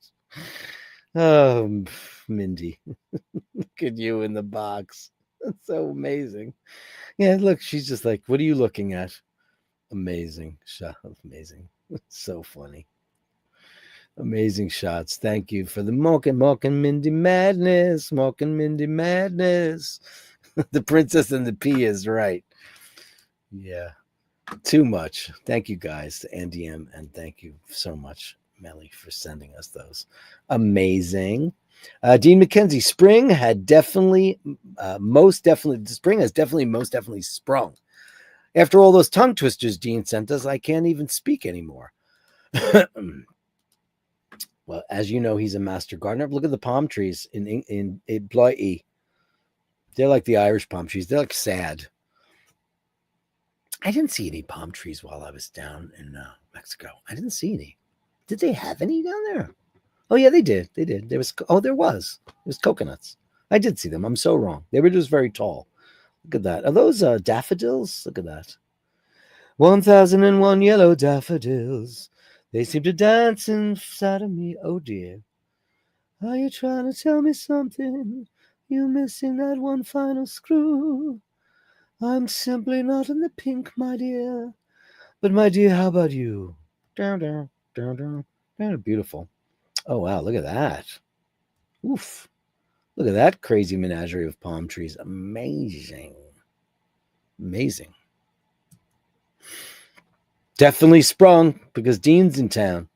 Speaker 1: Oh, Mindy. Look at you in the box. That's so amazing. Yeah, look, she's just like, what are you looking at? Amazing shot. Amazing. So funny. Amazing shots. Thank you for the Mork and Mindy Madness. Mork and Mindy Madness. The Princess and the Pea is right. Yeah. Too much. Thank you guys to Andy M. And thank you so much, Melly, for sending us those. Amazing. Dean McKenzie, spring had definitely, spring has definitely, most definitely sprung. After all those tongue twisters Dean sent us, I can't even speak anymore. Well, as you know, he's a master gardener. Look at the palm trees in Blighty. They're like the Irish palm trees. They're like sad. I didn't see any palm trees while I was down in Mexico. I didn't see any. Did they have any down there? Oh, yeah, they did. They did. There was coconuts. I did see them. I'm so wrong. They were just very tall. Look at that. Are those daffodils? Look at that. 1001 yellow daffodils. They seem to dance inside of me. Oh, dear. Are you trying to tell me something? You missing that one final screw? I'm simply not in the pink, my dear. But my dear, how about you? Down, down, down, down, down. Beautiful. Oh wow, look at that. Oof. Look at that crazy menagerie of palm trees. Amazing. Amazing. Definitely sprung because Dean's in town.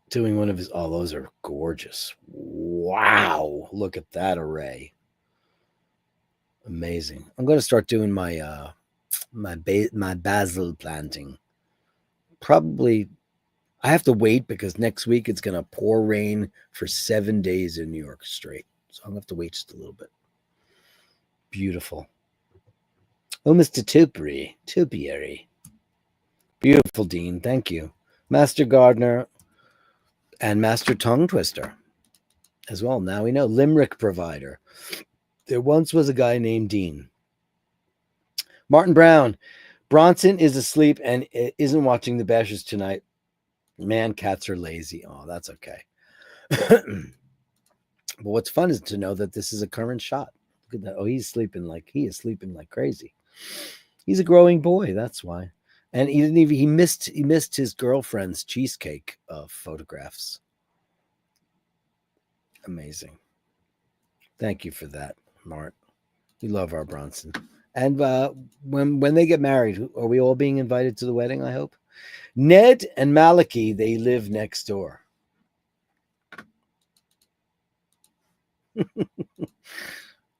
Speaker 1: Doing one of his. Oh, those are gorgeous. Wow. Look at that array. Amazing. I'm going to start doing my basil planting. Probably I have to wait because next week it's going to pour rain for 7 days in New York straight. So I'm going to have to wait just a little bit. Beautiful. Oh, Mr. Topiary. Beautiful, Dean. Thank you. Master Gardener and Master Tongue Twister as well. Now we know. Limerick provider. There once was a guy named Dean. Martin Brown. Bronson is asleep and isn't watching the Bashers tonight. Man, cats are lazy. Oh, that's okay. But what's fun is to know that this is a current shot. Look at that. Oh, he is sleeping like crazy. He's a growing boy. That's why. And he missed his girlfriend's cheesecake photographs. Amazing. Thank you for that, Mart. We love our Bronson. And when they get married, are we all being invited to the wedding? I hope. Ned and Malachi, they live next door.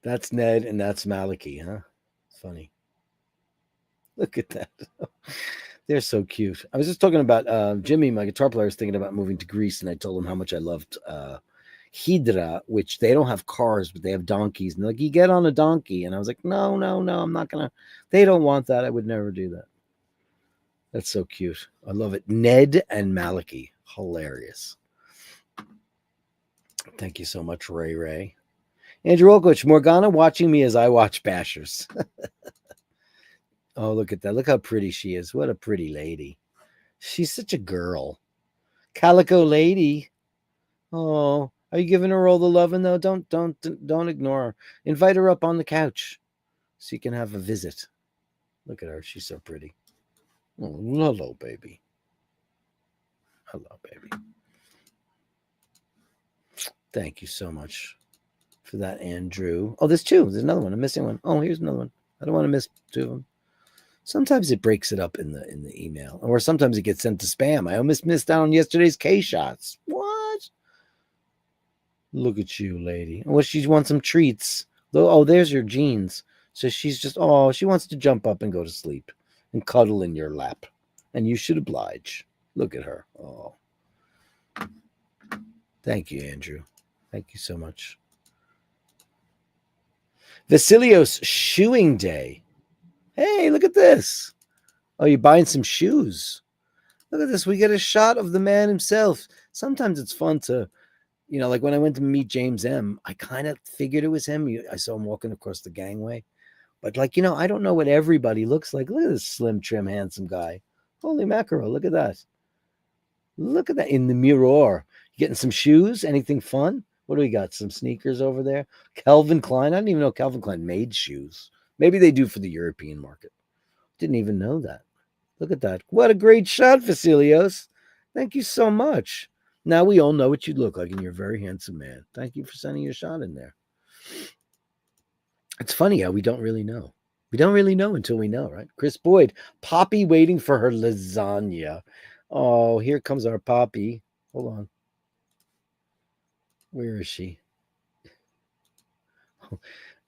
Speaker 1: That's Ned and that's Malachi, huh? Funny. Look at that. They're so cute. I was just talking about Jimmy, my guitar player, is thinking about moving to Greece, and I told him how much I loved Hydra, which they don't have cars, but they have donkeys. And they're like, you get on a donkey. And I was like, no, I'm not going to. They don't want that. I would never do that. That's so cute. I love it. Ned and Malachi. Hilarious. Thank you so much, Ray. Andrew Olkowicz, Morgana watching me as I watch Bashers. Oh, look at that. Look how pretty she is. What a pretty lady. She's such a girl. Calico lady. Oh, are you giving her all the loving though? Don't ignore her. Invite her up on the couch so you can have a visit. Look at her. She's so pretty. Oh, hello, baby. Hello, baby. Thank you so much for that, Andrew. Oh, there's two. There's another one. I'm missing one. Oh, here's another one. I don't want to miss two of them. Sometimes it breaks it up in the email, or sometimes it gets sent to spam. I almost missed out on yesterday's K shots. What? Look at you, lady. Well, she wants some treats. Oh, there's your jeans. So she's just, she wants to jump up and go to sleep and cuddle in your lap. And you should oblige. Look at her. Oh. Thank you, Andrew. Thank you so much. Vasilios Shoeing Day. Hey, look at this. Oh, you're buying some shoes. Look at this. We get a shot of the man himself. Sometimes it's fun to, like when I went to meet James M., I kind of figured it was him. I saw him walking across the gangway. But I don't know what everybody looks like. Look at this slim, trim, handsome guy. Holy mackerel. Look at that. Look at that in the mirror. You getting some shoes? Anything fun? What do we got? Some sneakers over there? Calvin Klein. I didn't even know Calvin Klein made shoes. Maybe they do for the European market. Didn't even know that. Look at that. What a great shot, Vasilios. Thank you so much. Now we all know what you look like, and you're a very handsome man. Thank you for sending your shot in there. It's funny how we don't really know. We don't really know until we know, right? Chris Boyd, Poppy waiting for her lasagna. Oh, here comes our Poppy. Hold on. Where is she?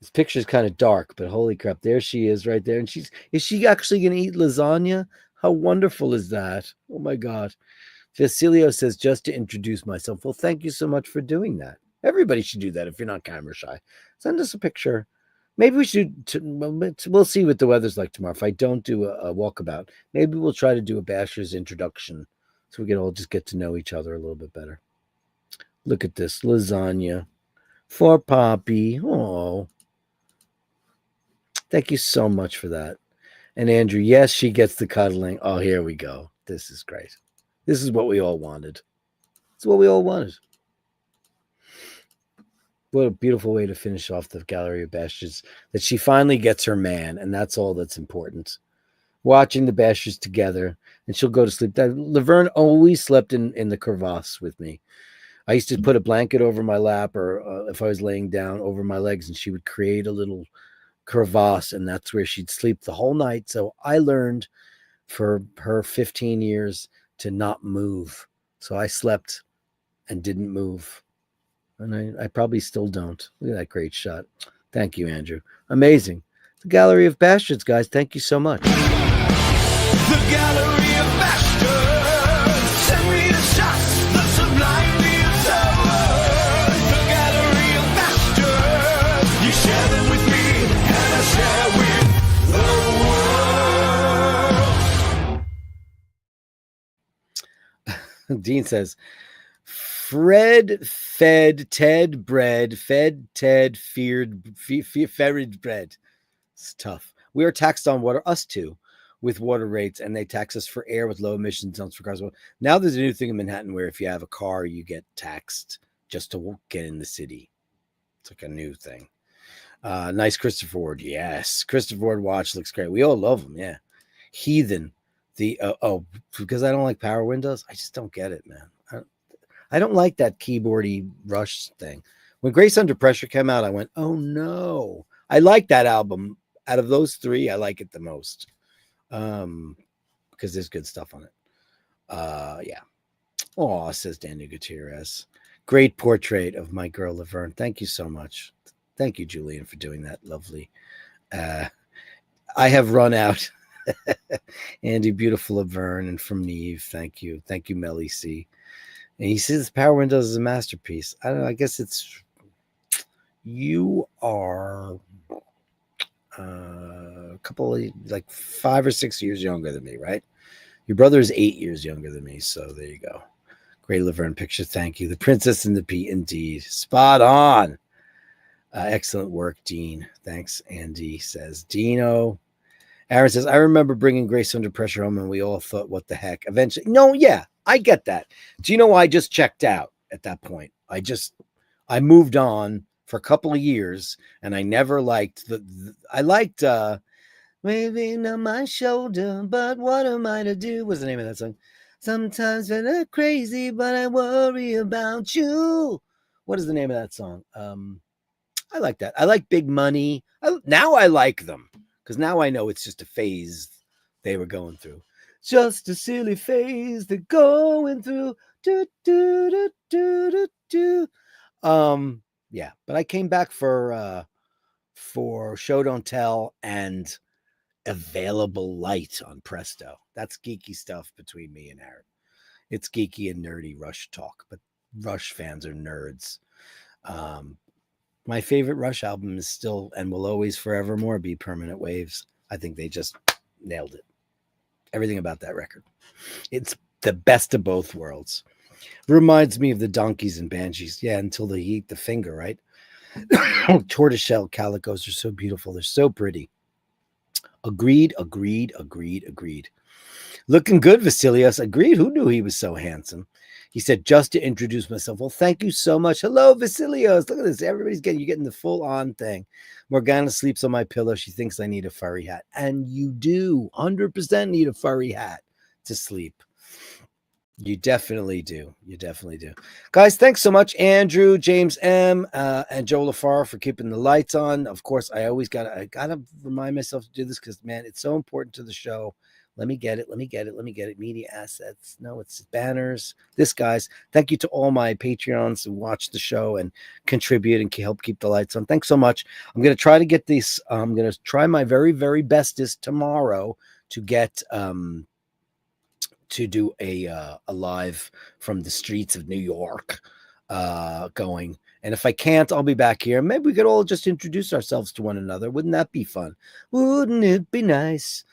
Speaker 1: This picture's kind of dark, but holy crap, there she is right there. And is she actually going to eat lasagna? How wonderful is that? Oh my God. Vasilio says, just to introduce myself. Well, thank you so much for doing that. Everybody should do that if you're not camera shy. Send us a picture. Maybe we should, we'll see what the weather's like tomorrow. If I don't do a walkabout, maybe we'll try to do a Basher's introduction so we can all just get to know each other a little bit better. Look at this lasagna for Poppy. Oh, thank you so much for that. And Andrew, yes, she gets the cuddling. Oh, here we go. This is great. This is what we all wanted. It's what we all wanted. What a beautiful way to finish off the Gallery of Bastards. That she finally gets her man, and that's all that's important. Watching the Bashers together, and she'll go to sleep. Laverne always slept in the crevasse with me. I used to put a blanket over my lap, or if I was laying down, over my legs, and she would create a little crevasse, and that's where she'd sleep the whole night. So I learned for her 15 years to not move. So I slept and didn't move. And I probably still don't. Look at that great shot. Thank you, Andrew. Amazing. The Gallery of Bastards, guys. Thank you so much.
Speaker 2: The Gallery of Bashtards. Send me the shots, the sublime, the absurd. The Gallery of Bashtards. You share them with me, and I share with
Speaker 1: the world. Dean says, Fred fed Ted bread, fed Ted ferried bread. It's tough. We are taxed on water, us too, with water rates, and they tax us for air with low emission zones for cars. Now there's a new thing in Manhattan where if you have a car, you get taxed just to get in the city. It's like a new thing. Nice Christopher Ward. Yes. Christopher Ward watch looks great. We all love him. Yeah. Heathen. Because I don't like power windows. I just don't get it, man. I don't like that keyboardy Rush thing. When Grace Under Pressure came out, I went, oh no. I like that album. Out of those three, I like it the most. Because there's good stuff on it. Yeah. Oh, says Daniel Gutierrez. Great portrait of my girl Laverne. Thank you so much. Thank you, Julian, for doing that. Lovely. I have run out. Andy, beautiful Laverne, and from Neve. Thank you. Thank you, Melly C. And he says Power Windows is a masterpiece. I don't know. I guess it's you are a couple of like 5 or 6 years younger than me, right? Your brother is 8 years younger than me, so there you go. Great Laverne picture. Thank you. The Princess and the Pea, indeed. Spot on. Excellent work, Dean. Thanks, Andy, says Dino. Aaron says, I remember bringing Grace Under Pressure home and we all thought, what the heck? Eventually, no, yeah, I get that. Do you know why I just checked out at that point? I moved on for a couple of years and I never liked I liked waving on my shoulder, but what am I to do? What's the name of that song? Sometimes when I'm crazy, but I worry about you. What is the name of that song? I like that. I like Big Money. Now I like them. Because now I know it's just a phase they were going through. Just a silly phase they're going through. Do, do, do, do, do, do. Yeah, but I came back for Show Don't Tell and Available Light on Presto. That's geeky stuff between me and Aaron. It's geeky and nerdy Rush talk, but Rush fans are nerds. My favorite Rush album is still and will always forevermore be Permanent Waves. I think they just nailed it. Everything about that record. It's the best of both worlds. Reminds me of the Donkeys and Banshees. Yeah, until they eat the finger, right? Tortoiseshell calicos are so beautiful. They're so pretty. Agreed. Looking good, Vasilios. Agreed. Who knew he was so handsome? He said, just to introduce myself. Well, thank you so much. Hello, Vasilios. Look at this. Everybody's you're getting the full on thing. Morgana sleeps on my pillow. She thinks I need a furry hat. And you do 100% need a furry hat to sleep. You definitely do. Guys, thanks so much, Andrew, James M, and Joe LaFar for keeping the lights on. Of course, I gotta remind myself to do this because, man, it's so important to the show. Let me get it. Media assets. No, it's banners. Guys. Thank you to all my Patreons who watch the show and contribute and help keep the lights on. Thanks so much. I'm going to try to get this. I'm going to try my very, very bestest tomorrow to get to do a live from the streets of New York going. And if I can't, I'll be back here. Maybe we could all just introduce ourselves to one another. Wouldn't that be fun? Wouldn't it be nice?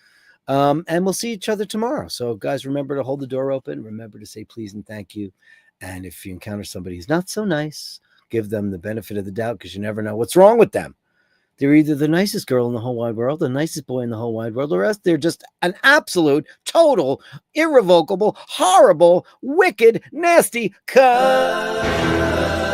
Speaker 1: And we'll see each other tomorrow. So, guys, remember to hold the door open. Remember to say please and thank you. And if you encounter somebody who's not so nice, give them the benefit of the doubt because you never know what's wrong with them. They're either the nicest girl in the whole wide world, the nicest boy in the whole wide world, or else they're just an absolute, total, irrevocable, horrible, wicked, nasty cunt.